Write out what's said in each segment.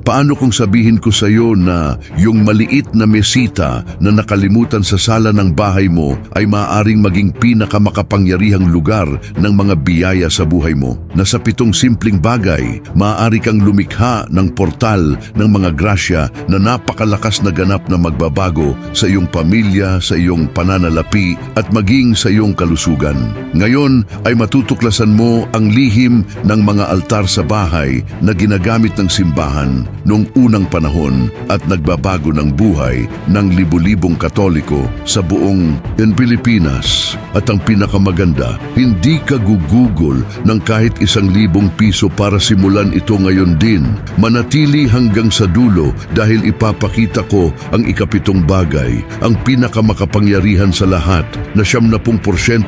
Paano kung sabihin ko sa iyo na yung maliit na mesita na nakalimutan sa sala ng bahay mo ay maaaring maging pinakamakapangyarihang lugar ng mga biyaya sa buhay mo? Na sa 7 simpleng bagay, maaari kang lumikha ng portal ng mga grasya na napakalakas na ganap na magbabago sa iyong pamilya, sa iyong pananalapi at maging sa iyong kalusugan. Ngayon ay matutuklasan mo ang lihim ng mga altar sa bahay na ginagamit ng simbahan noong unang panahon at nagbabago ng buhay ng libu-libong Katoliko sa buong Pilipinas. At ang pinakamaganda, hindi ka gugugol ng kahit 1,000 piso para simulan ito ngayon din. Manatili hanggang sa dulo dahil ipapakita ko ang ika-7 bagay, ang pinakamakapangyarihan sa lahat na 70%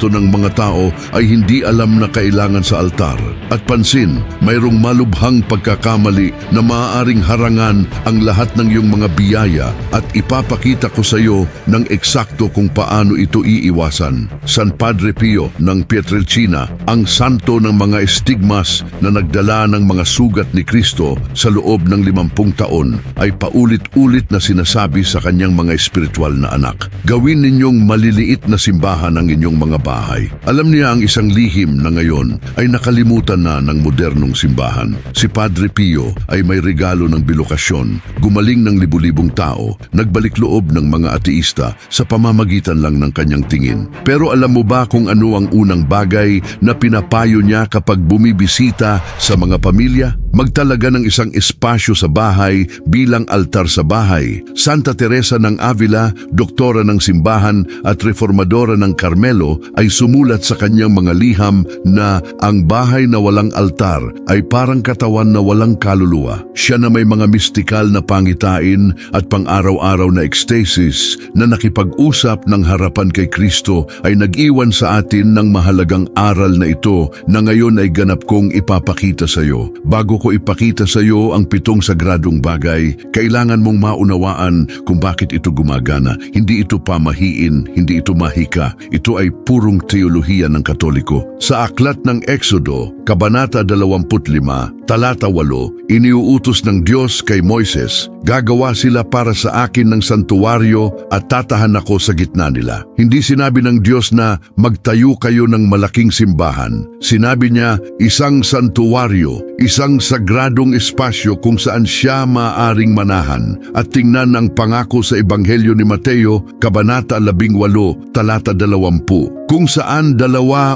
ng mga tao ay hindi alam na kailangan sa altar. At pansin, mayroong malubhang pagkakamali na maaaring harangan ang lahat ng iyong mga biyaya at ipapakita ko sa iyo ng eksakto kung paano ito iiwasan. San Padre Pio ng Pietrelcina, ang santo ng mga estigmas na nagdala ng mga sugat ni Kristo sa loob ng 50 taon, ay paulit-ulit na sinasabi sa kanyang mga espiritual na anak, gawin ninyong maliliit na simbahan ang inyong mga bahay. Alam niya ang isang lihim na ngayon ay nakalimutan na ng modernong simbahan. Si Padre Pio ay may regalo ng bilokasyon, gumaling ng libu-libong tao, nagbalik loob ng mga ateista sa pamamagitan lang ng kanyang tingin. Pero alam mo ba kung ano ang unang bagay na pinapayo niya kapag bumibisita sa mga pamilya? Magtalaga ng isang espasyo sa bahay bilang altar sa bahay. Santa Teresa ng Avila, doktora ng simbahan at reformadora ng Carmelo, ay sumulat sa kanyang mga liham na ang bahay na walang altar ay parang katawan na walang kaluluwa. Siya na may mga mistikal na pangitain at pang-araw-araw na ecstasis na nakipag-usap ng harapan kay Kristo ay nag-iwan sa atin ng mahalagang aral na ito na ngayon ay ganap kong ipapakita sa iyo. Bago ko ipakita sa iyo ang 7 sagradong bagay, kailangan mong maunawaan kung bakit ito gumagana. Hindi ito pamahiin, hindi ito mahika. Ito ay purong teolohiya ng Katoliko. Sa aklat ng Exodo, Kabanata 25, Talata 8, iniuutos ng Diyos kay Moises, gagawa sila para sa akin ng santuwaryo at tatahan ako sa gitna nila. Hindi sinabi ng Diyos na magtayo kayo ng malaking simbahan. Sinabi niya, isang santuwaryo, isang sagradong espasyo kung saan siya maaring manahan. At tingnan ang pangako sa Ebanghelyo ni Mateo, Kabanata 18, Talata 20, kung saan 2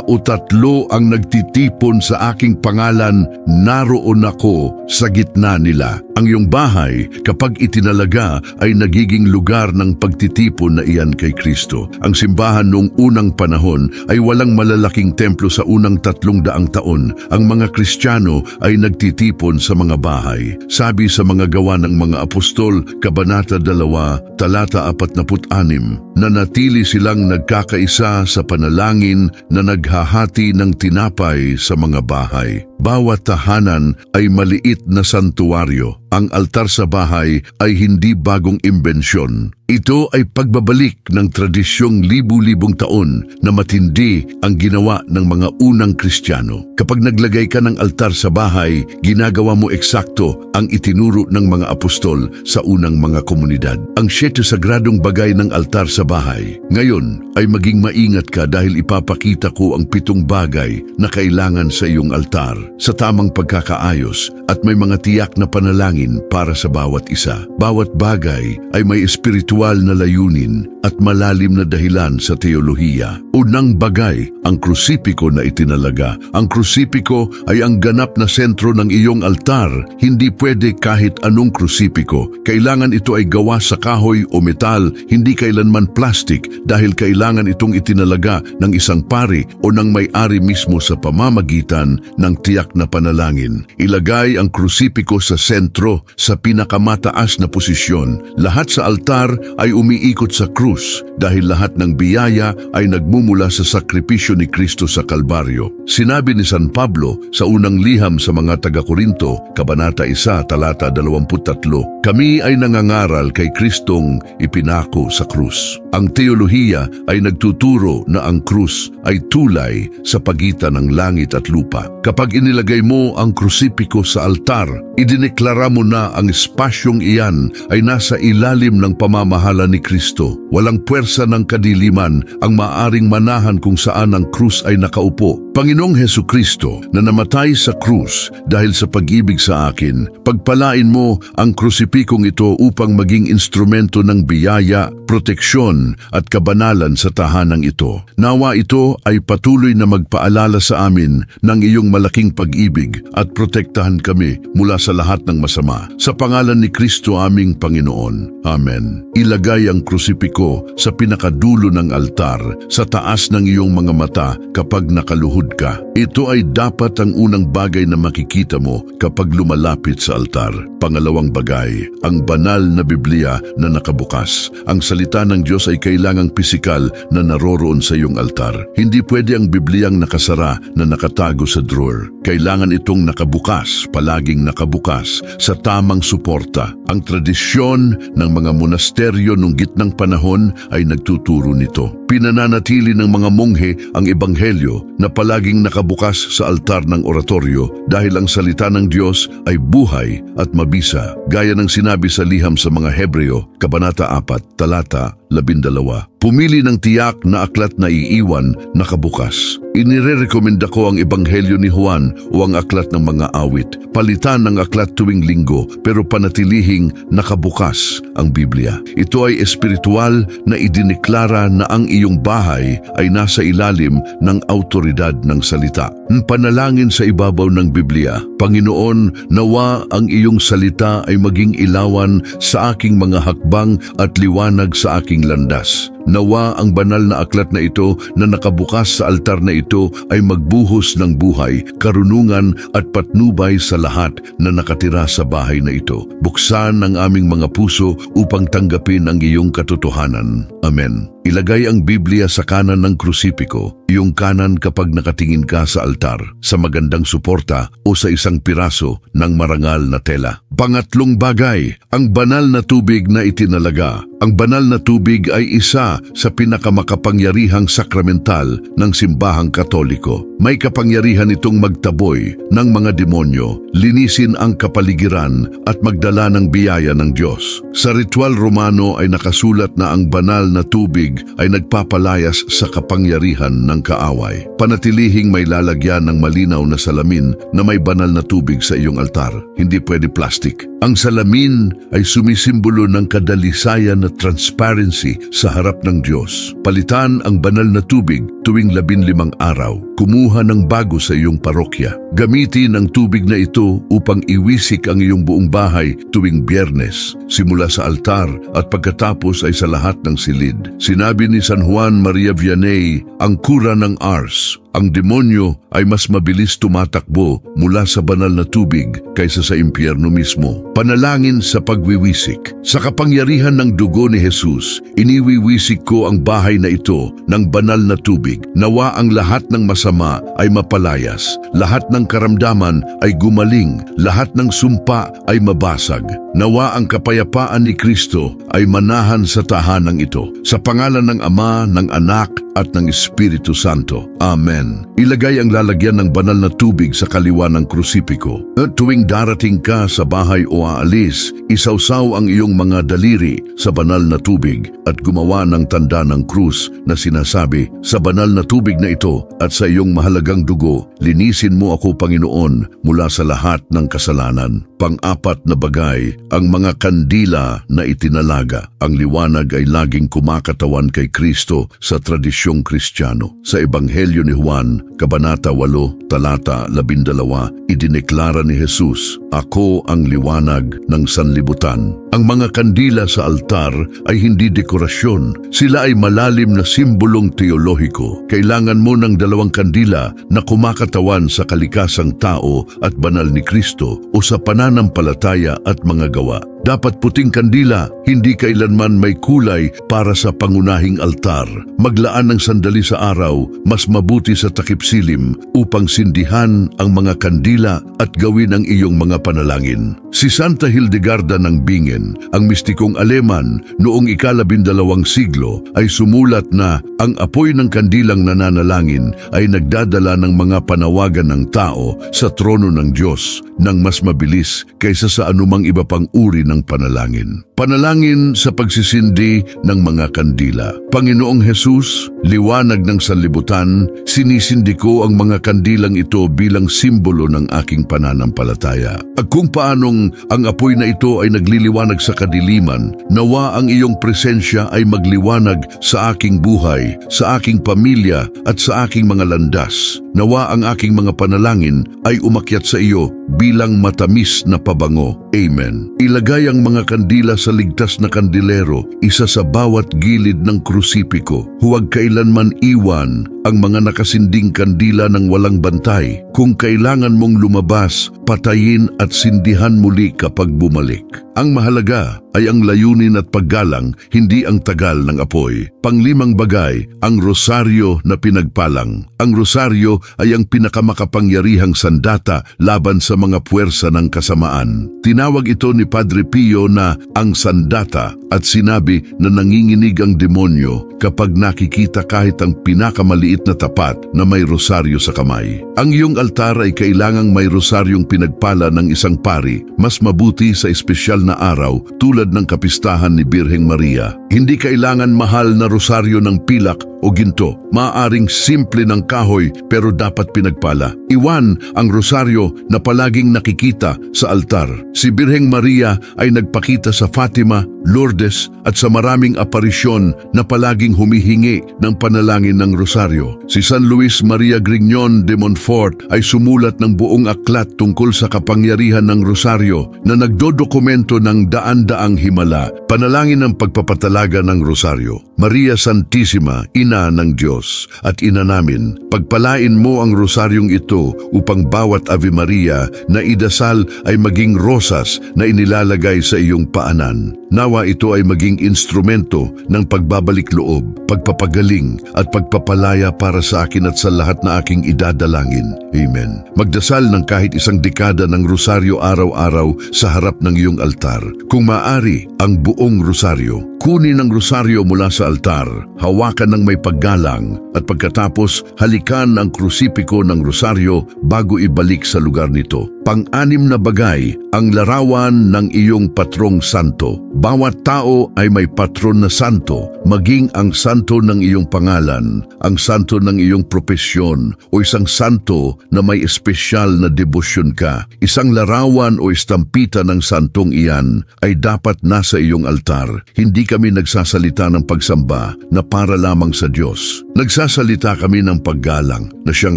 o 3 ang nagtitipon sa aking pangalan, naroon ako sa gitna nila. Ang iyong bahay, kapag itinalaga, ay nagiging lugar ng pagtitipon na iyan kay Kristo. Ang simbahan noong unang panahon ay walang malalaking templo sa unang 300 taon. Ang mga Kristiyano ay nagtitipon sa mga bahay. Sabi sa mga gawa ng mga apostol, Kabanata 2, Talata 46, nanatili silang nagkakaisa sa panalangin na naghahati ng tinapay sa mga bahay. Bawat tahanan ay maliit na santuwaryo. Ang altar sa bahay ay hindi bagong imbensyon. Ito ay pagbabalik ng tradisyong libu-libong taon na matindi ang ginawa ng mga unang Kristiyano. Kapag naglagay ka ng altar sa bahay, ginagawa mo eksakto ang itinuro ng mga apostol sa unang mga komunidad. Ang 7 sagradong bagay ng altar sa bahay. Ngayon ay maging maingat ka dahil ipapakita ko ang 7 bagay na kailangan sa iyong altar sa tamang pagkakaayos at may mga tiyak na panalangin para sa bawat isa. Bawat bagay ay may espiritual na layunin at malalim na dahilan sa teolohiya. Unang bagay, ang krusipiko na itinalaga. Ang krusipiko ay ang ganap na sentro ng iyong altar. Hindi pwede kahit anong krusipiko. Kailangan ito ay gawa sa kahoy o metal, hindi kailanman plastic dahil kailangan itong itinalaga ng isang pari o ng may-ari mismo sa pamamagitan ng tiyak na panalangin. Ilagay ang krusipiko sa sentro, sa pinakamataas na posisyon. Lahat sa altar ay umiikot sa krus dahil lahat ng biyaya ay nagmumula sa sakripisyo ni Kristo sa Kalbaryo. Sinabi ni San Pablo sa unang liham sa mga taga-Korinto, Kabanata 1, Talata 23, kami ay nangangaral kay Kristong ipinako sa krus. Ang teolohiya ay nagtuturo na ang krus ay tulay sa pagitan ng langit at lupa. Kapag inilagay mo ang krusipiko sa altar, idineklara mo na ang espasyong iyan ay nasa ilalim ng pamamahala ni Kristo. Walang puwersa ng kadiliman ang maaring manahan kung saan ang krus ay nakaupo. Panginoong Hesukristo na namatay sa krus dahil sa pag-ibig sa akin, pagpalain mo ang krusipikong ito upang maging instrumento ng biyaya, proteksyon at kabanalan sa tahanang ito. Nawa ito ay patuloy na magpaalala sa amin ng iyong malaking pag-ibig at protektahan kami mula sa lahat ng masama. Sa pangalan ni Kristo aming Panginoon. Amen. Ilagay ang krusipiko sa pinakadulo ng altar sa taas ng iyong mga mata kapag nakaluhod ka. Ito ay dapat ang unang bagay na makikita mo kapag lumalapit sa altar. Pangalawang bagay, ang banal na Biblia na nakabukas. Ang salita ng Diyos ay kailangang pisikal na naroroon sa iyong altar. Hindi pwede ang Bibliang nakasara na nakatago sa drawer. Kailangan itong nakabukas, palaging nakabukas, sa tamang suporta. Ang tradisyon ng mga monasteryo nung gitnang panahon ay nagtuturo nito. Pinananatili ng mga monghe ang ebanghelyo na palaging nakabukas sa altar ng oratoryo dahil ang salita ng Diyos ay buhay at mabisa, gaya ng sinabi sa liham sa mga Hebreo, Kabanata 4, Talata 12. Pumili ng tiyak na aklat na iiwan nakabukas. Inirerekomenda ko ang Ebanghelyo ni Juan o ang aklat ng mga awit. Palitan ng aklat tuwing linggo pero panatilihing nakabukas ang Biblia. Ito ay espiritual na idineklara na ang iyong bahay ay nasa ilalim ng autoridad ng salita. Panalangin sa ibabaw ng Biblia. Panginoon, nawa ang iyong salita ay maging ilawan sa aking mga hakbang at liwanag sa aking landas. Nawa ang banal na aklat na ito na nakabukas sa altar na ito ay magbuhos ng buhay, karunungan at patnubay sa lahat na nakatira sa bahay na ito. Buksan ang aming mga puso upang tanggapin ang iyong katotohanan. Amen. Ilagay ang Biblia sa kanan ng krusipiko, iyong kanan kapag nakatingin ka sa altar, sa magandang suporta o sa isang piraso ng marangal na tela. Pangatlong bagay, ang banal na tubig na itinalaga. Ang banal na tubig ay isa sa pinakamakapangyarihang sakramental ng simbahang Katoliko. May kapangyarihan itong magtaboy ng mga demonyo, linisin ang kapaligiran at magdala ng biyaya ng Diyos. Sa ritual Romano ay nakasulat na ang banal na tubig ay nagpapalayas sa kapangyarihan ng kaaway. Panatilihing may lalagyan ng malinaw na salamin na may banal na tubig sa iyong altar. Hindi pwede plastic. Ang salamin ay sumisimbolo ng kadalisayan na transparency sa harap ng Diyos. Palitan ang banal na tubig tuwing 15 araw. Kumuha ng bago sa iyong parokya. Gamitin ang tubig na ito upang iwisik ang iyong buong bahay tuwing Biyernes, simula sa altar at pagkatapos ay sa lahat ng silid. Sinabi ni San Juan Maria Vianney, ang kura ng Ars, ang demonyo ay mas mabilis tumatakbo mula sa banal na tubig kaysa sa impyerno mismo. Panalangin sa pagwiwisik. Sa kapangyarihan ng dugo ni Jesus, iniwiwisik ko ang bahay na ito ng banal na tubig. Nawa ang lahat ng masama ay mapalayas, lahat ng karamdaman ay gumaling, lahat ng sumpa ay mabasag. Nawa ang kapayapaan ni Kristo ay manahan sa tahanang ito. Sa pangalan ng Ama, ng Anak, at ng Espiritu Santo. Amen. Ilagay ang lalagyan ng banal na tubig sa kaliwa ng krusipiko. At tuwing darating ka sa bahay o aalis, isawsaw ang iyong mga daliri sa banal na tubig at gumawa ng tanda ng krus na sinasabi, sa banal na tubig na ito at sa iyong mahalagang dugo, linisin mo ako, Panginoon, mula sa lahat ng kasalanan. Pang-apat na bagay, ang mga kandila na itinalaga. Ang liwanag ay laging kumakatawan kay Kristo sa tradisyong Kristiyano. Sa Ebanghelyo ni Juan, Kabanata 8, Talata 12, idineklara ni Jesus, ako ang liwanag ng sanlibutan. Ang mga kandila sa altar ay hindi dekorasyon. Sila ay malalim na simbolong teolohiko. Kailangan mo ng 2 kandila na kumakatawan sa kalikasang tao at banal ni Kristo o sa pananampalataya at mga gawa. Dapat puting kandila, hindi kailanman may kulay para sa pangunahing altar. Maglaan ng sandali sa araw, mas mabuti sa takip silim, upang sindihan ang mga kandila at gawin ang iyong mga panalangin. Si Santa Hildegarda ng Bingen, ang mistikong Aleman noong ika-12 siglo, ay sumulat na ang apoy ng kandilang nananalangin ay nagdadala ng mga panawagan ng tao sa trono ng Diyos nang mas mabilis kaysa sa anumang iba pang uri ng panalangin. Panalangin sa pagsisindi ng mga kandila. Panginoong Jesus, liwanag ng sanlibutan, sinisindi ko ang mga kandilang ito bilang simbolo ng aking pananampalataya. At kung paanong ang apoy na ito ay nagliliwanag sa kadiliman, nawa ang iyong presensya ay magliwanag sa aking buhay, sa aking pamilya at sa aking mga landas. Nawa ang aking mga panalangin ay umakyat sa iyo bilang matamis na pabango. Amen. Ilagay ang mga kandila sa ligtas na kandilero, isa sa bawat gilid ng krusipiko. Huwag kailanman iwan ang mga nakasinding kandila ng walang bantay. Kung kailangan mong lumabas, patayin at sindihan muli kapag bumalik. Ang mahalaga ay ang layunin at paggalang, hindi ang tagal ng apoy. Panglimang bagay, ang rosaryo na pinagpalang. Ang rosaryo ay ang pinakamakapangyarihang sandata laban sa mga puwersa ng kasamaan. Tinawag ito ni Padre Pio na ang sandata at sinabi na nanginginig ang demonyo kapag nakikita kahit ang pinakamaliit na tapat na may rosaryo sa kamay. Ang iyong altar ay kailangang may rosaryong pinagpala ng isang pari, mas mabuti sa espesyal na araw tulad ng kapistahan ni Birheng Maria. Hindi kailangan mahal na rosaryo ng pilak o ginto. Maaaring simple ng kahoy pero dapat pinagpala. Iwan ang rosaryo na palaging nakikita sa altar. Si Birheng Maria ay nagpakita sa Fatima, Lourdes at sa maraming aparisyon na palaging humihingi ng panalangin ng rosaryo. Si San Luis Maria Grignion de Montfort ay sumulat ng buong aklat tungkol sa kapangyarihan ng rosaryo na nagdodokumento ng daan-daang himala. Panalangin ng pagpapatalaga ng rosaryo. Maria Santissima, Ina ng Diyos at Ina namin, pagpalain mo ang rosaryong ito upang bawat Ave Maria na idasal ay maging rosas na inilalagay sa iyong paanan. Nawa ito ay maging instrumento ng pagbabalik loob, pagpapagaling at pagpapalaya para sa akin at sa lahat na aking idadalangin. Amen. Magdasal ng kahit isang dekada ng rosaryo araw-araw sa harap ng iyong altar. Kung maaari, ang buong rosaryo. Kunin ang rosaryo mula sa altar, hawakan ng may paggalang, at pagkatapos halikan ang krusipiko ng rosaryo bago ibalik sa lugar nito. Pang-anim na bagay, ang larawan ng iyong patrong santo. Bawat tao ay may patron na santo, maging ang santo ng iyong pangalan, ang santo ng iyong propesyon, o isang santo na may espesyal na debosyon ka. Isang larawan o estampita ng santong iyan ay dapat nasa iyong altar. Hindi kami nagsasalita ng pagsamba na para lamang sa Diyos. Nagsasalita kami ng paggalang na siyang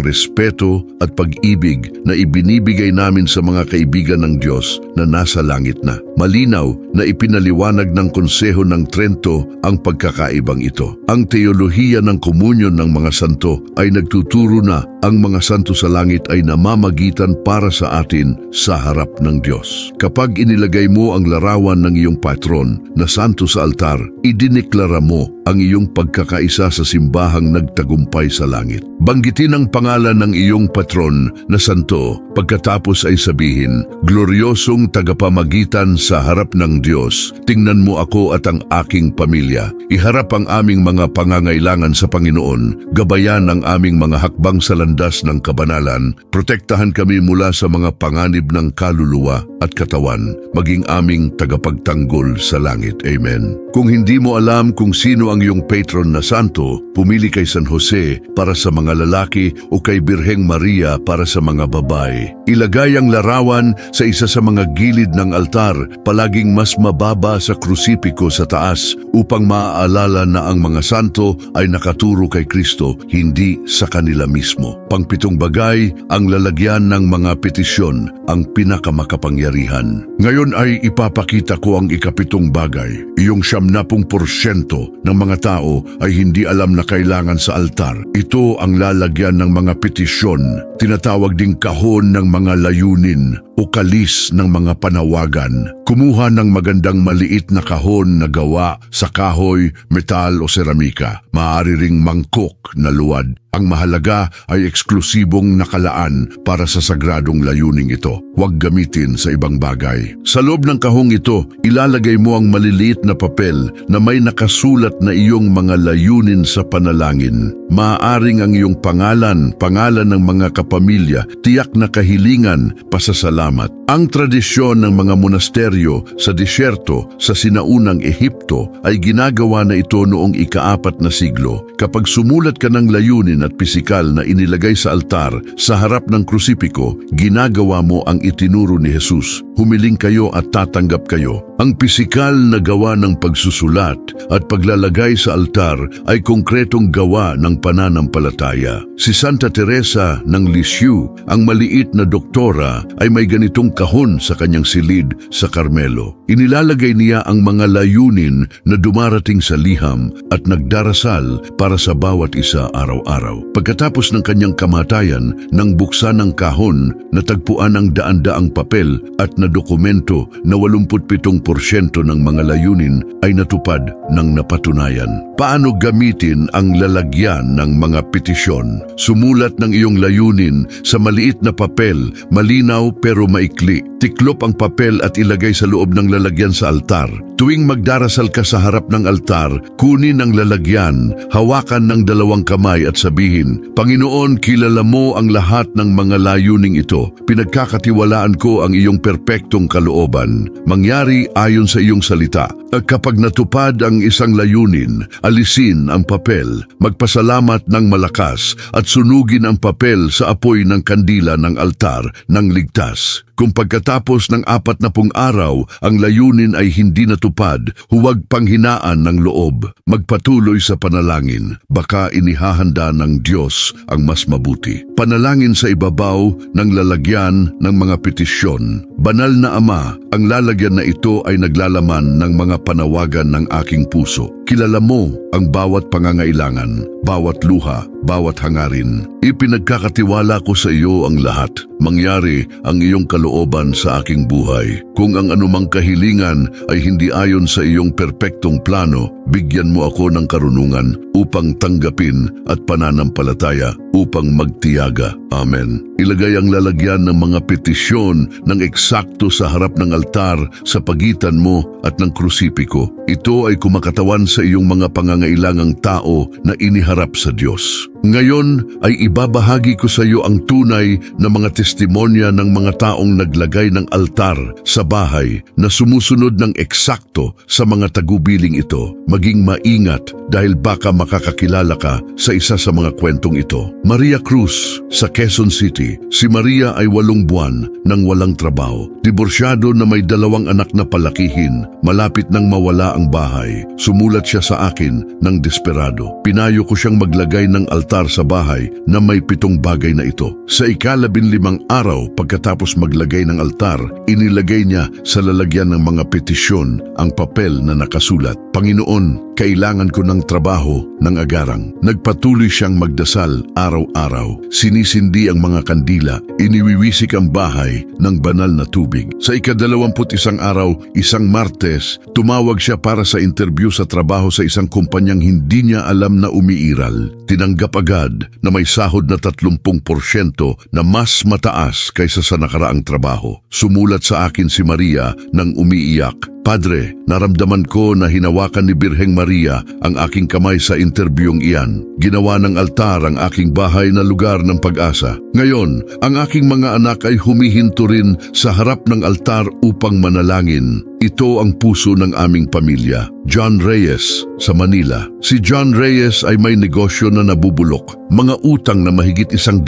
respeto at pag-ibig na ibinibigay namin sa mga kaibigan ng Diyos na nasa langit na. Malinaw na ipinaliwanag ng Konseho ng Trento ang pagkakaibang ito. Ang teolohiya ng komunyon ng mga santo ay nagtuturo na ang mga santo sa langit ay namamagitan para sa atin sa harap ng Diyos. Kapag inilagay mo ang larawan ng iyong patron na santo sa altar, idineklara mo ang iyong pagkakaisa sa simbahang nagtagumpay sa langit. Banggitin ang pangalan ng iyong patron na santo, pagkatapos ay sabihin, "Gloryosong tagapamagitan sa harap ng Diyos, tingnan mo ako at ang aking pamilya. Iharap ang aming mga pangangailangan sa Panginoon, gabayan ang aming mga hakbang sa landas ng kabanalan, protektahan kami mula sa mga panganib ng kaluluwa at katawan, maging aming tagapagtanggol sa langit." Amen. Kung hindi mo alam kung sino ang iyong patron na santo, pumili kay San Jose para sa mga lalaki o kay Birheng Maria para sa mga babae. Ilagay ang larawan sa isa sa mga gilid ng altar, palaging mas mababa sa krusipiko sa taas, upang maaalala na ang mga santo ay nakaturo kay Kristo, hindi sa kanila mismo. Pangpitong bagay, ang lalagyan ng mga petisyon, ang pinakamakapangyarihan. Ngayon ay ipapakita ko ang ikapitong bagay. Iyong 70% ng mga tao ay hindi alam na kailangan sa altar. Ito ang lalagyan ng mga petisyon, tinatawag ding kahon ng mga layunin o kalis ng mga panawagan. Kumuha ng magandang maliit na kahon na gawa sa kahoy, metal o seramika. Maaari ring mangkok na luwad. Ang mahalaga ay eksklusibong nakalaan para sa sagradong layuning ito. Huwag gamitin sa ibang bagay. Sa loob ng kahong ito, ilalagay mo ang maliliit na papel na may nakasulat na iyong mga layunin sa panalangin. Maaaring ang iyong pangalan, pangalan ng mga kapamilya, tiyak na kahilingan, pasasalamat. Ang tradisyon ng mga monasteryo sa disyerto sa sinaunang Ehipto ay ginagawa na ito noong ika-4 na siglo. Kapag sumulat ka ng layunin at pisikal na inilagay sa altar sa harap ng krusipiko, ginagawa mo ang itinuro ni Jesus. Humiling kayo at tatanggap kayo. Ang pisikal na gawa ng pagsusulat at paglalagay sa altar ay konkretong gawa ng pananampalataya. Si Santa Teresa ng Lisieux, ang maliit na doktora, ay may ganitong kahon sa kanyang silid sa Carmelo. Inilalagay niya ang mga layunin na dumarating sa liham at nagdarasal para sa bawat isa araw-araw. Pagkatapos ng kanyang kamatayan, nang buksan ang kahon, natagpuan ang daan-daang papel at na dokumento na 87% ng mga layunin ay natupad ng napatunayan. Paano gamitin ang lalagyan ng mga petisyon? Sumulat ng iyong layunin sa maliit na papel, malinaw pero maikli. Tiklop ang papel at ilagay sa loob ng lalagyan sa altar. Tuwing magdarasal ka sa harap ng altar, kunin ang lalagyan, hawakan ng 2 kamay at sabihin, Panginoon, kilala mo ang lahat ng mga layuning ito. Pinagkakatiwalaan ko ang iyong perpektong kalooban. Mangyari ayon sa iyong salita. At kapag natupad ang isang layunin, alisin ang papel, magpasalamat ng malakas at sunugin ang papel sa apoy ng kandila ng altar ng ligtas. Kung pagkatapos ng 40 araw ang layunin ay hindi natupad, huwag panghinaan ng loob. Magpatuloy sa panalangin. Baka inihahanda ng Diyos ang mas mabuti. Panalangin sa ibabaw ng lalagyan ng mga petisyon. Banal na Ama, ang lalagyan na ito ay naglalaman ng mga panawagan ng aking puso. Kilala mo ang bawat pangangailangan, bawat luha, bawat hangarin. Ipinagkakatiwala ko sa iyo ang lahat. Mangyari ang iyong kalooban sa aking buhay. Kung ang anumang kahilingan ay hindi ayon sa iyong perpektong plano, bigyan mo ako ng karunungan upang tanggapin at pananampalataya upang magtiyaga. Amen. Ilagay ang lalagyan ng mga petisyon ng eksakto sa harap ng altar sa pagitan mo at ng krusipiko. Ito ay kumakatawan sa iyong mga pangangailangang tao na iniharap sa Diyos. Ngayon ay ibabahagi ko sa iyo ang tunay na mga testimonya ng mga taong naglagay ng altar sa bahay na sumusunod ng eksakto sa mga tagubiling ito. Maging maingat dahil baka makakakilala ka sa isa sa mga kwentong ito. Maria Cruz sa Quezon City. Si Maria ay 8 buwan nang walang trabaho. Diborsyado na may 2 anak na palakihin. Malapit nang mawala ang bahay. Sumulat siya sa akin ng desperado. Pinayo ko siyang maglagay ng altar sa bahay na may 7 bagay na ito. Sa ika-15 araw pagkatapos maglagay ng altar, inilagay niya sa lalagyan ng mga petisyon ang papel na nakasulat, Panginoon, kailangan ko ng trabaho ng agarang. Nagpatuloy siyang magdasal araw-araw. Sinisindi ang mga kandila. Iniwiwisik ang bahay ng banal na tubig. Sa ika-21 araw, isang Martes, tumawag siya para sa interview sa trabaho sa isang kumpanyang hindi niya alam na umiiral. Tinanggap agad na may sahod na 30% na mas mataas kaysa sa nakaraang trabaho. Sumulat sa akin si Maria nang umiiyak, Padre, naramdaman ko na hinawakan ni Birheng Maria ang aking kamay sa interbyong iyan. Ginawa ng altar ang aking bahay na lugar ng pag-asa. Ngayon, ang aking mga anak ay humihinto rin sa harap ng altar upang manalangin. Ito ang puso ng aming pamilya. John Reyes sa Manila. Si John Reyes ay may negosyo na nabubulok. Mga utang na mahigit 100,000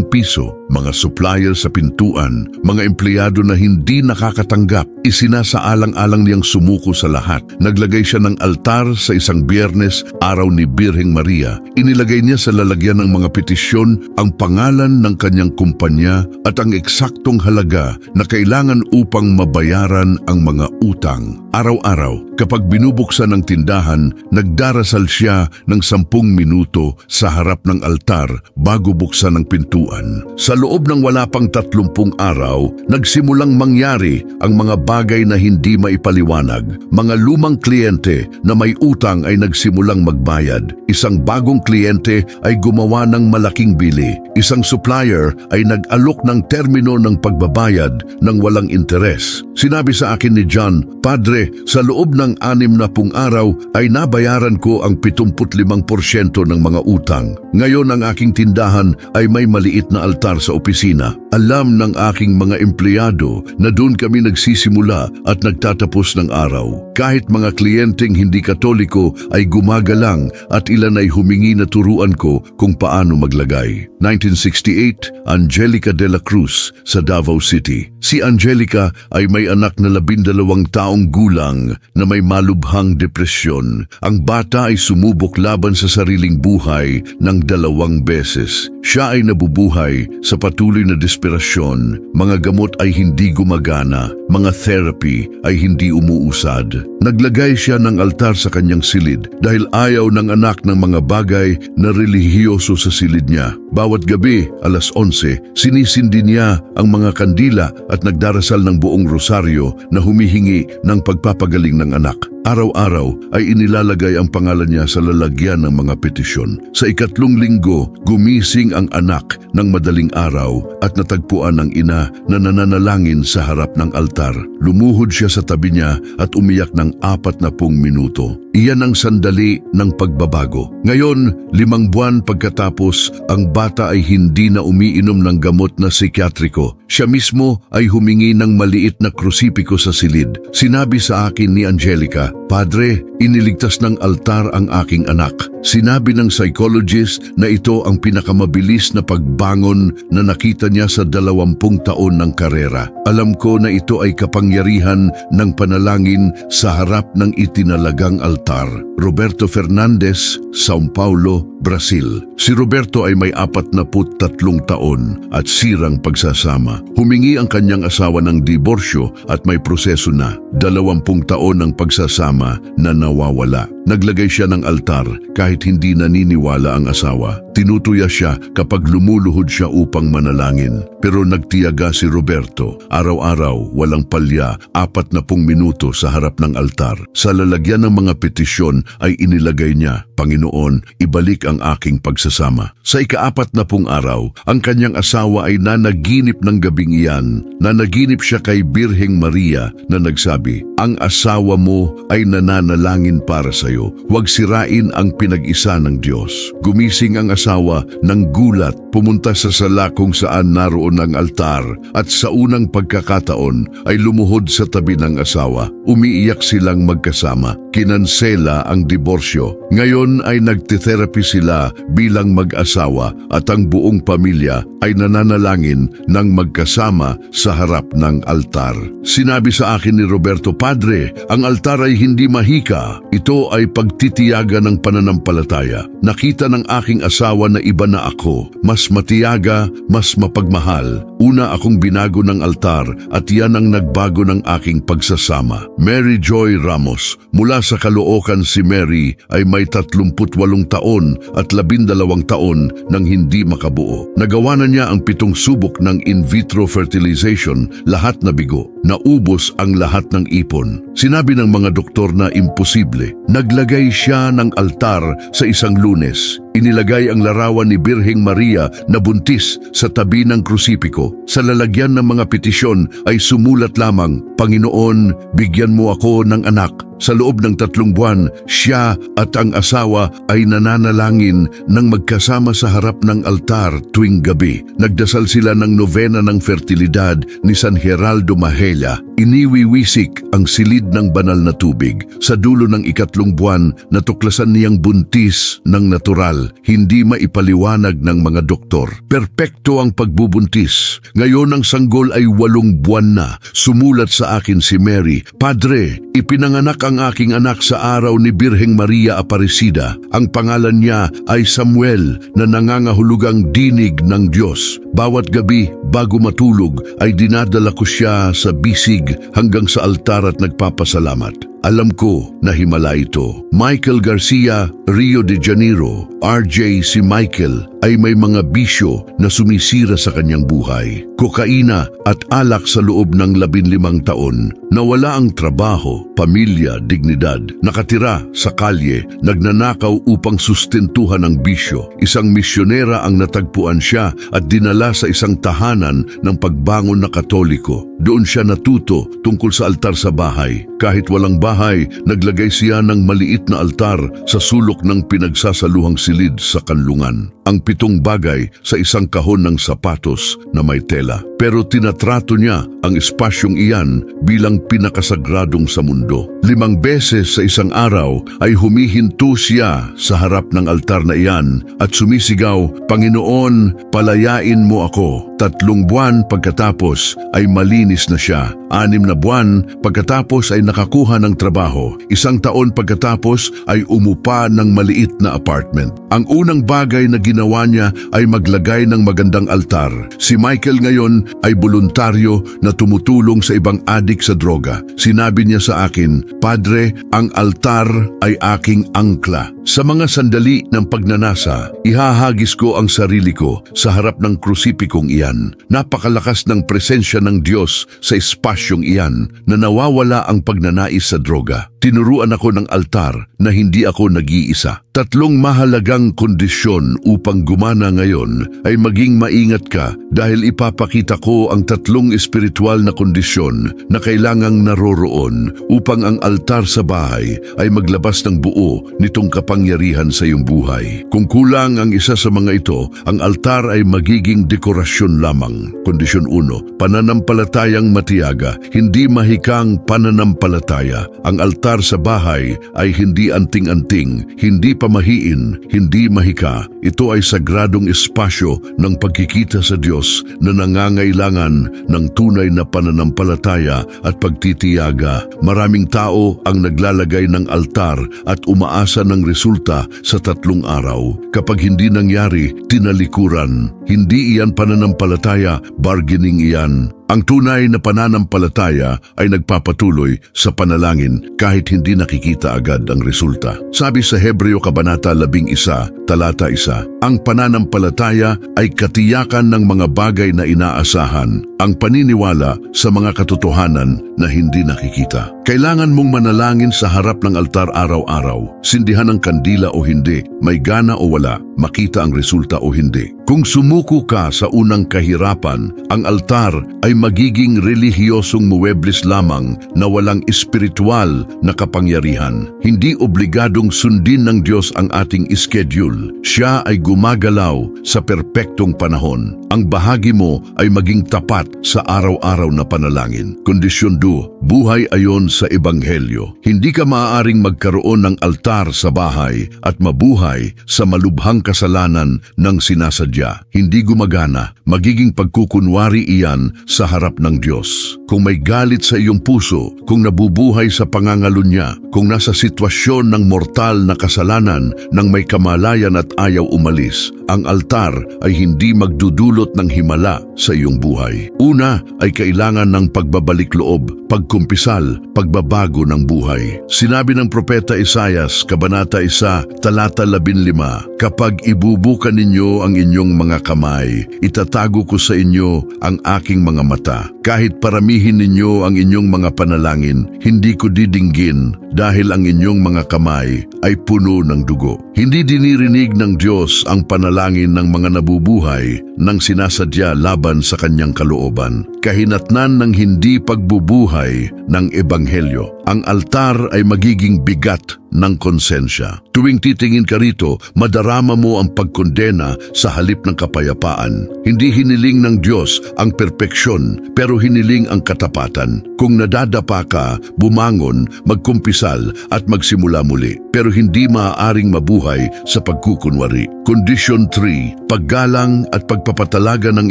piso. Mga supplier sa pintuan. Mga empleyado na hindi nakakatanggap. Isinasaalang-alang niyang sumuko sa lahat. Naglagay siya ng altar sa isang Biyernes, araw ni Birheng Maria. Inilagay niya sa lalagyan ng mga petisyon ang pangalan ng kanyang kumpanya at ang eksaktong halaga na kailangan upang mabayaran ang mga mga utang. Araw-araw, kapag binubuksan ang tindahan, nagdarasal siya ng 10 minuto sa harap ng altar bago buksan ang pintuan. Sa loob ng wala pang 30 araw, nagsimulang mangyari ang mga bagay na hindi maipaliwanag. Mga lumang kliyente na may utang ay nagsimulang magbayad. Isang bagong kliyente ay gumawa ng malaking bili. Isang supplier ay nag-alok ng termino ng pagbabayad ng walang interes. Sinabi sa akin ni John, "Padre, sa loob ng 60 araw ay nabayaran ko ang 75% ng mga utang. Ngayon ang aking tindahan ay may maliit na altar sa opisina. Alam ng aking mga empleyado na doon kami nagsisimula at nagtatapos ng araw. Kahit mga kliyenteng hindi Katoliko ay gumagalang at ilan ay humingi na turuan ko kung paano maglagay." 1968, Angelica de la Cruz sa Davao City. Si Angelica ay may anak na 12 taong gulang na may malubhang depresyon. Ang bata ay sumubok laban sa sariling buhay ng 2 beses. Siya ay nabubuhay sa patuloy na desperasyon. Mga gamot ay hindi gumagana. Mga therapy ay hindi umuusad. Naglagay siya ng altar sa kanyang silid dahil ayaw ng anak ng mga bagay na relihiyoso sa silid niya. Bawat gabi, alas 11, sinisindi niya ang mga kandila at nagdarasal ng buong rosaryo na humihingi ng pagpapagaling ng anak. Araw-araw ay inilalagay ang pangalan niya sa lalagyan ng mga petisyon. Sa 3 linggo, gumising ang anak ng madaling araw at natagpuan ng ina na nananalangin sa harap ng altar. Lumuhod siya sa tabi niya at umiyak ng 40 minuto. Iyan ang sandali ng pagbabago. Ngayon, 5 buwan pagkatapos, ang bata ay hindi na umiinom ng gamot na psikiatriko. Siya mismo ay humingi ng maliit na krusipiko sa silid. Sinabi sa akin ni Angelica, "Padre, iniligtas ng altar ang aking anak." Sinabi ng psychologist na ito ang pinakamabilis na pagbangon na nakita niya sa 20 taon ng karera. Alam ko na ito ay kapangyarihan ng panalangin sa harap ng itinalagang altar. Roberto Fernandez, São Paulo, Brazil. Si Roberto ay may 43 taon at sirang pagsasama. Humingi ang kanyang asawa ng diborsyo at may proseso na. 20 taon ng pagsasama na nawawala. Naglagay siya ng altar kahit hindi naniniwala ang asawa. Tinutuya siya kapag lumuluhod siya upang manalangin. Pero nagtiyaga si Roberto. Araw-araw, walang palya, 40 minuto sa harap ng altar. Sa lalagyan ng mga petisyon ay inilagay niya, "Panginoon, ibalik ang aking pagsasama." Sa 40 araw, ang kanyang asawa ay nanaginip ng gabing iyan. Nanaginip siya kay Birheng Maria na nagsabi, "Ang asawa mo ay nananalangin para sa iyo. Huwag sirain ang pinag-isa ng Diyos." Gumising ang asawa ng gulat, pumunta sa sala kung saan naroon ang altar at sa unang pagkakataon ay lumuhod sa tabi ng asawa. Umiiyak silang magkasama. Kinansela ang diborsyo. Ngayon ay nagte-therapy sila bilang mag-asawa at ang buong pamilya ay nananalangin ng magkasama sa harap ng altar. Sinabi sa akin ni Roberto, "Padre, ang altar ay hindi mahika. Ito ay pagtitiyaga ng pananampalataya. Nakita ng aking asawa na iba na ako, mas matiyaga, mas mapagmahal. Una akong binago ng altar at yan ang nagbago ng aking pagsasama." Mary Joy Ramos. Mula sa Caloocan si Mary ay may 38 taon at 12 taon nang hindi makabuo. Nagawa na niya ang 7 subok ng in vitro fertilization, lahat na bigo. Naubos ang lahat ng ipon. Sinabi ng mga doktor na imposible. Naglagay siya ng altar sa isang Lunes. Inilagay ang larawan ni Birheng Maria na buntis sa tabi ng krusipiko. Sa lalagyan ng mga petisyon ay sumulat lamang, "Panginoon, bigyan mo ako ng anak." Sa loob ng 3 buwan, siya at ang asawa ay nananalangin ng magkasama sa harap ng altar tuwing gabi. Nagdasal sila ng nobena ng fertilidad ni San Geraldo Mahela. Iniwiwisik ang silid ng banal na tubig. Sa dulo ng 3 buwan, natuklasan niyang buntis ng natural. medical, hindi maipaliwanag ng mga doktor. Perpekto ang pagbubuntis. Ngayon ang sanggol ay 8 buwan na. Sumulat sa akin si Mary, "Padre, ipinanganak ang aking anak sa araw ni Birheng Maria Aparecida. Ang pangalan niya ay Samuel na nangangahulugang dinig ng Diyos. Bawat gabi, bago matulog, ay dinadala ko siya sa bisig hanggang sa altar at nagpapasalamat. Alam ko na himala ito." Michael Garcia, Rio de Janeiro. RJ, si Michael ay may mga bisyo na sumisira sa kanyang buhay. Kokaina at alak sa loob ng 15 taon. Nawala ang trabaho, pamilya, dignidad. Nakatira sa kalye, nagnanakaw upang sustentuhan ang bisyo. Isang misyonera ang natagpuan siya at dinala sa isang tahanan ng pagbangon na Katoliko. Doon siya natuto tungkol sa altar sa bahay. Kahit walang bahay, naglagay siya ng maliit na altar sa sulok ng pinagsasaluhang silid sa kanlungan. Ang 7 bagay sa isang kahon ng sapatos na may tela. Pero tinatrato niya ang espasyong iyan bilang pinakasagradong sa mundo. 5 beses sa isang araw ay humihinto siya sa harap ng altar na iyan at sumisigaw, "Panginoon, palayain mo ako." 3 buwan pagkatapos ay malinis na siya. 6 na buwan pagkatapos ay nakakuha ng trabaho. 1 taon pagkatapos ay umupa ng maliit na apartment. Ang unang bagay na ginawa niya ay maglagay ng magandang altar. Si Michael ngayon ay voluntaryo na tumutulong sa ibang adik sa droga. Sinabi niya sa akin, "Padre, ang altar ay aking angkla. Sa mga sandali ng pagnanasa, ihahagis ko ang sarili ko sa harap ng krusipikong iyan. Napakalakas ng presensya ng Diyos sa espasyong iyan na nawawala ang pagnanais sa droga. Tinuruan ako ng altar na hindi ako nag-iisa. 3 mahalagang kondisyon upang gumana ngayon ay maging maingat ka dahil ipapakita ko ang 3 espiritual na kondisyon na kailangang naroroon upang ang altar sa bahay ay maglabas ng buo nitong kapangyarihan sa iyong buhay. Kung kulang ang isa sa mga ito, ang altar ay magiging dekorasyon lamang. Kondisyon 1, pananampalatayang matiyaga, hindi mahikang pananampalataya. Ang altar sa bahay ay hindi anting-anting, hindi pamahiin, hindi mahika. Ito ay sagradong espasyo ng pagkikita sa Diyos na nangangailangan ng tunay na pananampalataya at pagtitiyaga. Maraming tao ang naglalagay ng altar at umaasa ng resulta sa 3 araw. Kapag hindi nangyari, tinalikuran. Hindi iyan pananampalataya, bargaining iyan. Ang tunay na pananampalataya ay nagpapatuloy sa panalangin kahit hindi nakikita agad ang resulta. Sabi sa Hebreo Kabanata 11, Talata 1, ang pananampalataya ay katiyakan ng mga bagay na inaasahan, ang paniniwala sa mga katotohanan na hindi nakikita. Kailangan mong manalangin sa harap ng altar araw-araw, sindihan ang kandila o hindi, may gana o wala, makita ang resulta o hindi. Kung sumuko ka sa unang kahirapan, ang altar ay magiging relihiyosong muwebles lamang na walang espiritual na kapangyarihan. Hindi obligadong sundin ng Diyos ang ating schedule. Siya ay gumagalaw sa perpektong panahon. Ang bahagi mo ay maging tapat sa araw-araw na panalangin. Kondisyon 2, buhay ayon sa Ebanghelyo. Hindi ka maaaring magkaroon ng altar sa bahay at mabuhay sa malubhang kasalanan ng sinasadya. Hindi gumagana, magiging pagkukunwari iyan sa harap ng Diyos. Kung may galit sa iyong puso, kung nabubuhay sa pangangalunya, kung nasa sitwasyon ng mortal na kasalanan nang may kamalayan at ayaw umalis, ang altar ay hindi magdudulot ng himala sa iyong buhay. Una ay kailangan ng pagbabalik loob, pagkumpisal, pagbabago ng buhay. Sinabi ng Propeta Isaias, Kabanata 1, Talata 15, kapag ibubuka ninyo ang inyong mga kamay, itatago ko sa inyo ang aking mga mata. Kahit paramihin ninyo ang inyong mga panalangin, hindi ko didinggin dahil ang inyong mga kamay ay puno ng dugo. Hindi dinirinig ng Diyos ang panalangin ng mga nabubuhay nang sinasadya laban sa kanyang kalooban. Kahinatnan ng hindi pagbubuhay ng Ebanghelyo. ang altar ay magiging bigat ng konsensya. Tuwing titingin ka rito, madarama mo ang pagkondena sa halip ng kapayapaan. Hindi hiniling ng Diyos ang perpeksyon, pero hiniling ang katapatan. Kung nadadapa ka, bumangon, magkumpisal at magsimula muli. Pero hindi maaaring mabuhay sa pagkukunwari. Condition 3, paggalang at pagpapatalaga ng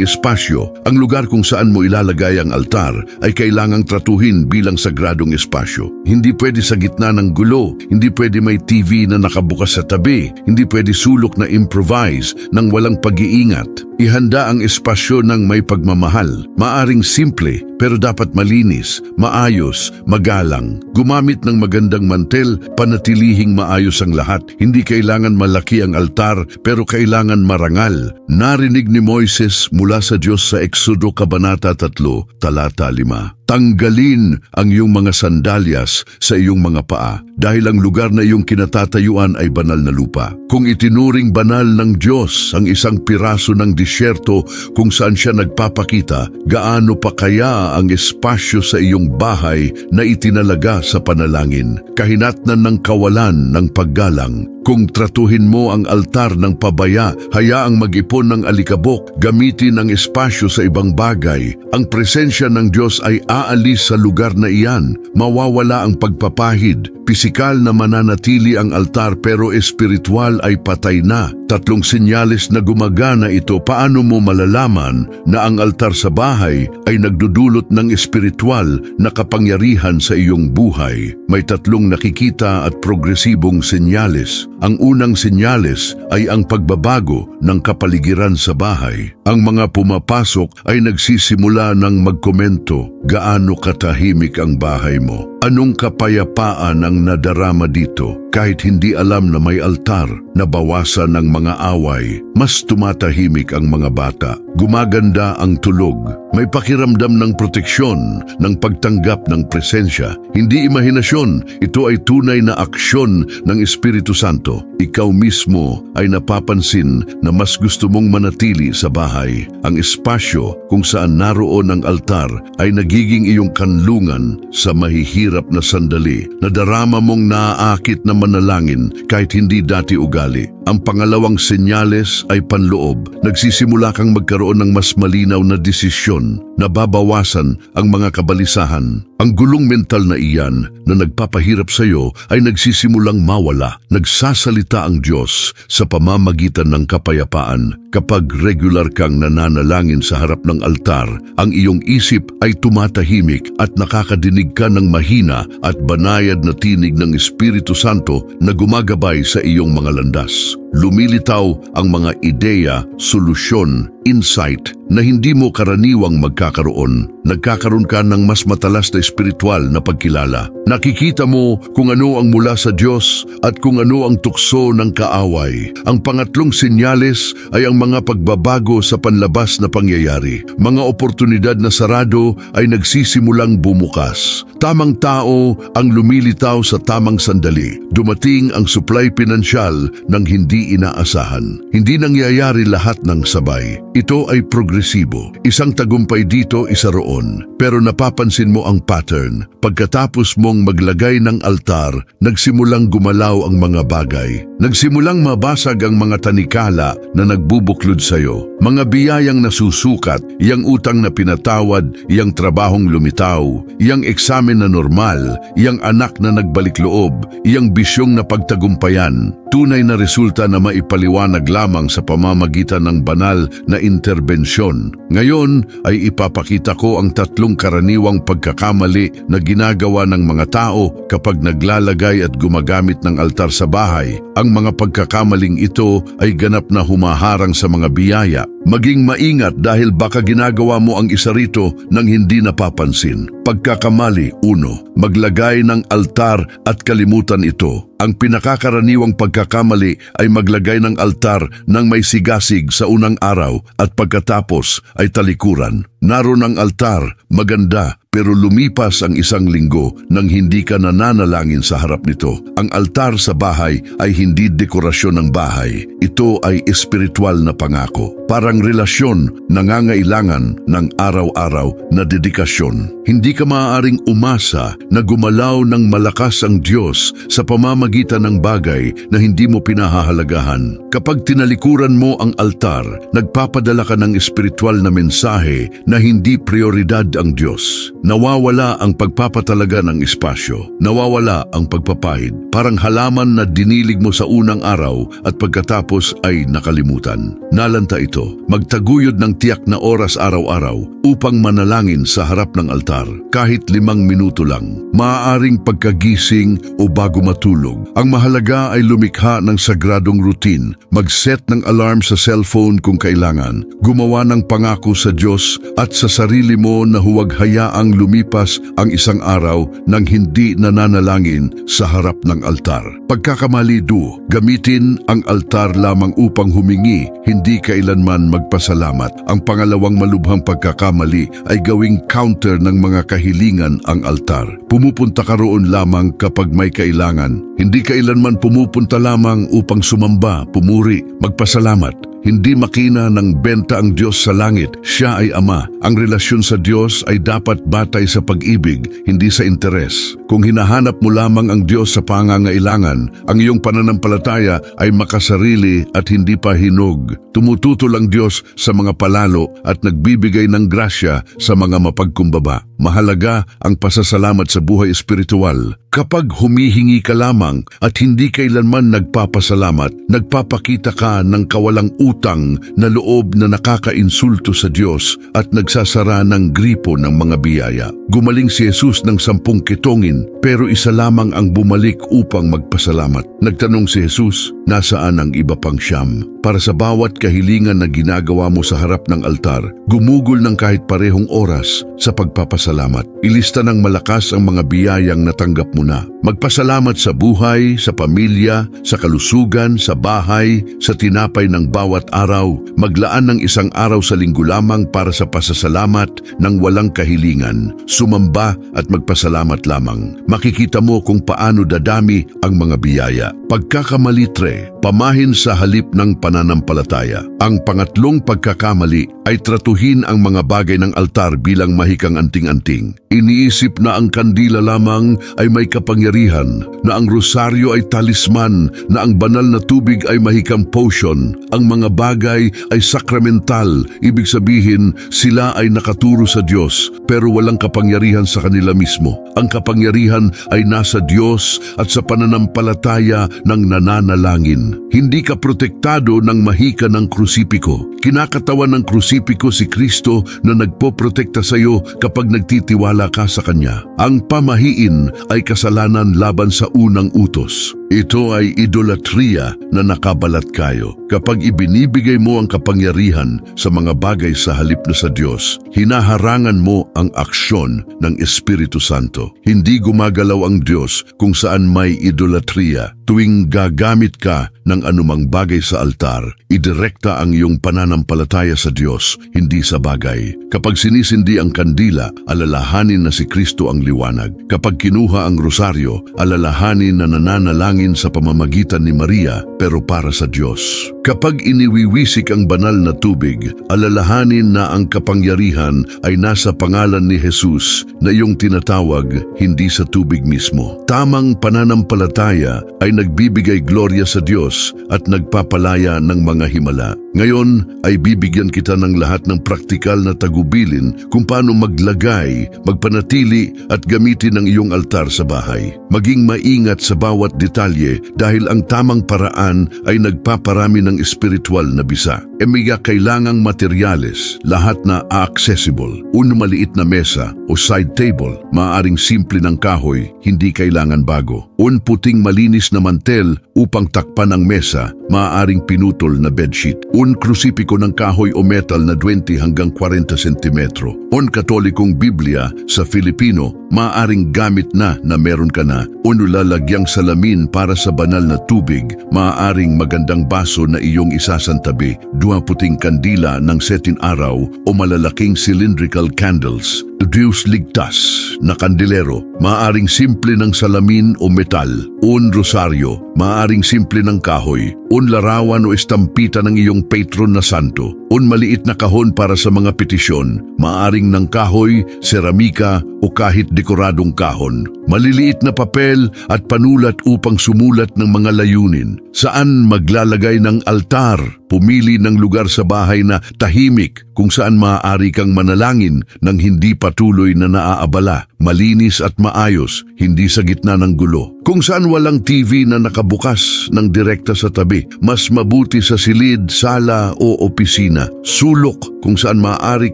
espasyo. Ang lugar kung saan mo ilalagay ang altar ay kailangang tratuhin bilang sagradong espasyo. Hindi pwede sa gitna ng gulo, hindi pwede may TV na nakabukas sa tabi, hindi pwede sulok na improvise ng walang pag-iingat. Ihanda ang espasyo ng may pagmamahal. Maaring simple, pero dapat malinis, maayos, magalang. Gumamit ng magandang mantel, panatilihing maayos ang lahat. Hindi kailangan malaki ang altar, pero kailangan marangal. Narinig ni Moises mula sa Diyos sa Exodo Kabanata 3, Talata 5. Tanggalin ang iyong mga sandalyas sa iyong mga paa dahil ang lugar na iyong kinatatayuan ay banal na lupa. Kung itinuring banal ng Diyos ang isang piraso ng disyerto kung saan siya nagpapakita, gaano pa kaya ang espasyo sa iyong bahay na itinalaga sa panalangin, kahinatnan ng kawalan ng paggalang. Kung tratuhin mo ang altar ng pabaya, hayaang mag-ipon ng alikabok, gamitin ang espasyo sa ibang bagay, ang presensya ng Diyos ay aalis sa lugar na iyan. Mawawala ang pagpapahid. Pisikal na mananatili ang altar pero espiritual ay patay na. 3 senyales na gumagana ito. Paano mo malalaman na ang altar sa bahay ay nagdudulot ng espiritual na kapangyarihan sa iyong buhay? May 3 nakikita at progresibong senyales. Ang unang senyales ay ang pagbabago ng kapaligiran sa bahay. Ang mga pumapasok ay nagsisimula ng magkomento, gaano katahimik ang bahay mo? Anong kapayapaan ang nadarama dito? Kahit hindi alam na may altar, nabawasan ng mga away, mas tumatahimik ang mga bata. Gumaganda ang tulog. May pakiramdam ng proteksyon, ng pagtanggap ng presensya. Hindi imahinasyon, ito ay tunay na aksyon ng Espiritu Santo. Ikaw mismo ay napapansin na mas gusto mong manatili sa bahay. Ang espasyo kung saan naroon ang altar ay nagiging iyong kanlungan sa mahihirap na sandali. Nadarama mong naaakit na manalangin kahit hindi dati ugali. Ang pangalawang senyales ay panloob. Nagsisimula kang magkaroon ng mas malinaw na desisyon. Nababawasan ang mga kabalisahan. Ang gulong mental na iyan na nagpapahirap sa iyo ay nagsisimulang mawala. Nagsasalita ang Diyos sa pamamagitan ng kapayapaan. Kapag regular kang nananalangin sa harap ng altar, ang iyong isip ay tumatahimik at nakakadinig ka ng mahina at banayad na tinig ng Espiritu Santo na gumagabay sa iyong mga landas. Lumilitaw ang mga ideya, solusyon, insight na hindi mo karaniwang magkakaroon. Nagkakaroon ka ng mas matalas na espiritual na pagkilala. Nakikita mo kung ano ang mula sa Diyos at kung ano ang tukso ng kaaway. Ang pangatlong senyales ay ang mga pagbabago sa panlabas na pangyayari. Mga oportunidad na sarado ay nagsisimulang bumukas. Tamang tao ang lumilitaw sa tamang sandali. Dumating ang supply pinansyal ng hindi inaasahan. Hindi nangyayari lahat ng sabay. Ito ay progresibo. Isang tagumpay dito, isa roon. Pero napapansin mo ang pattern. Pagkatapos mong maglagay ng altar, nagsimulang gumalaw ang mga bagay. Nagsimulang mabasag ang mga tanikala na nagbubuklod sa iyo. Mga biyayang nasusukat, iyang utang na pinatawad, iyang trabahong lumitaw, iyang eksamen na normal, iyang anak na nagbalik loob, iyang bisyong na pagtagumpayan. Tunay na resulta na maipaliwanag lamang sa pamamagitan ng banal na interbensyon. Ngayon ay ipapakita ko ang 3 karaniwang pagkakamali na ginagawa ng mga tao kapag naglalagay at gumagamit ng altar sa bahay. Ang mga pagkakamaling ito ay ganap na humaharang sa mga biyaya. Maging maingat dahil baka ginagawa mo ang isa rito nang hindi napapansin. Pagkakamali, 1. Maglagay ng altar at kalimutan ito. Ang pinakakaraniwang pagkakamali ay maglagay ng altar nang may sigasig sa unang araw at pagkatapos ay talikuran. Naroon ang altar, maganda, pero lumipas ang 1 linggo nang hindi ka nananalangin sa harap nito. Ang altar sa bahay ay hindi dekorasyon ng bahay. Ito ay espiritual na pangako. Parang relasyon nangangailangan ng araw-araw na dedikasyon. Hindi ka maaaring umasa na gumalaw ng malakas ang Diyos sa pamamagitan ng bagay na hindi mo pinahahalagahan. Kapag tinalikuran mo ang altar, nagpapadala ka ng espiritual na mensahe na hindi prioridad ang Diyos. Nawawala ang pagpapatalaga ng espasyo. Nawawala ang pagpapahid. Parang halaman na dinilig mo sa unang araw at pagkatapos ay nakalimutan. Nalanta ito, magtaguyod ng tiyak na oras araw-araw upang manalangin sa harap ng altar, kahit 5 minuto lang. Maaaring pagkagising o bago matulog. Ang mahalaga ay lumikha ng sagradong routine, mag-set ng alarm sa cellphone kung kailangan, gumawa ng pangako sa Diyos at sa sarili mo na huwag hayaang lumipas ang 1 araw nang hindi nananalangin sa harap ng altar. Pagkakamalido, gamitin ang altar lamang upang humingi, hindi kailanman magpasalamat. Ang pangalawang malubhang pagkakamali ay gawing counter ng mga kahilingan ang altar. Pumupunta ka roon lamang kapag may kailangan. Hindi kailanman pumupunta lamang upang sumamba, pumuri, magpasalamat. Hindi makina ng benta ang Diyos sa langit. Siya ay Ama. Ang relasyon sa Diyos ay dapat batay sa pag-ibig, hindi sa interes. Kung hinahanap mo lamang ang Diyos sa pangangailangan, ang iyong pananampalataya ay makasarili at hindi pa hinog. Tumututol ang Diyos sa mga palalo at nagbibigay ng grasya sa mga mapagkumbaba. Mahalaga ang pasasalamat sa buhay espiritual. Kapag humihingi ka lamang at hindi kailanman nagpapasalamat, nagpapakita ka ng kawalang utang na loob na nakakainsulto sa Diyos at nagsasara ng gripo ng mga biyaya. Gumaling si Jesus ng 10 kitongin, pero isa lamang ang bumalik upang magpasalamat. Nagtanong si Jesus, nasaan ang iba pang 9? Para sa bawat kahilingan na ginagawa mo sa harap ng altar, gumugol ng kahit parehong oras sa pagpapasalamat. Ilista ng malakas ang mga biyayang natanggap mo na. Magpasalamat sa buhay, sa pamilya, sa kalusugan, sa bahay, sa tinapay ng bawat araw. Maglaan ng 1 araw sa linggo lamang para sa pasasalamat ng walang kahilingan. Sumamba at magpasalamat lamang. Makikita mo kung paano dadami ang mga biyaya. Pagkakamalitre, pamahin sa halip ng pananampalataya. Ang pangatlong pagkakamali ay tratuhin ang mga bagay ng altar bilang mahikang anting-anting. Iniisip na ang kandila lamang ay may kapangyarihan, na ang rosaryo ay talisman, na ang banal na tubig ay mahikang potion. Ang mga bagay ay sakramental, ibig sabihin sila ay nakaturo sa Diyos pero walang kapangyarihan sa kanila mismo. Ang kapangyarihan ay nasa Diyos at sa pananampalataya ng nananalangin. Hindi ka protektado ng mahika ng krusipiko. Kinakatawan ng krusipiko si Kristo na nagpoprotekta sa iyo kapag nagtitiwala ka sa Kanya. Ang pamahiin ay kasalanan laban sa unang utos. Ito ay idolatria na nakabalat kayo. Kapag ibinibigay mo ang kapangyarihan sa mga bagay sa halip na sa Diyos, hinaharangan mo ang aksyon ng Espiritu Santo. Hindi gumagalaw ang Diyos kung saan may idolatria. Tuwing gagamit ka ng anumang bagay sa altar, idirekta ang iyong pananampalataya sa Diyos, hindi sa bagay. Kapag sinisindi ang kandila, alalahanin na si Kristo ang liwanag. Kapag kinuha ang rosaryo, alalahanin na nananalangin sa pamamagitan ni Maria, pero para sa Diyos. Kapag iniwiwisik ang banal na tubig, alalahanin na ang kapangyarihan ay nasa pangalan ni Jesus na iyong tinatawag, hindi sa tubig mismo. Tamang pananampalataya ay nagbibigay gloria sa Diyos at nagpapalaya ng mga himala. Ngayon ay bibigyan kita ng lahat ng praktikal na tagubilin kung paano maglagay, magpanatili at gamitin ang iyong altar sa bahay. Maging maingat sa bawat detalye dahil ang tamang paraan ay nagpaparami ng espiritual na bisa. Emiga kailangang materyales, lahat na accessible. Una maliit na mesa o side table, maaaring simple ng kahoy, hindi kailangan bago. Un puting malinis na mantel upang takpan ang mesa, maaaring pinutol na bedsheet. Un krusipiko ng kahoy o metal na 20 hanggang 40 sentimetro. Un katolikong Biblia sa Filipino, maaaring gamit na meron ka na. Un lalagyang salamin para sa banal na tubig, maaaring magandang baso na iyong isasantabi. 2 puting kandila ng setin araw o malalaking cylindrical candles. Diyos ligtas na kandilero, maaaring simple ng salamin o metal. Un rosaryo, maaaring simple ng kahoy. Un larawan o estampita ng iyong patron na santo. Un maliit na kahon para sa mga petisyon, maaaring ng kahoy, seramika o kahit dekoradong kahon. Maliliit na papel at panulat upang sumulat ng mga layunin. Saan maglalagay ng altar? Pumili ng lugar sa bahay na tahimik kung saan maaari kang manalangin nang hindi patuloy na naaabala, malinis at maayos, hindi sa gitna ng gulo. Kung saan walang TV na nakabukas ng direkta sa tabi, mas mabuti sa silid, sala o opisina. Sulok kung saan maaari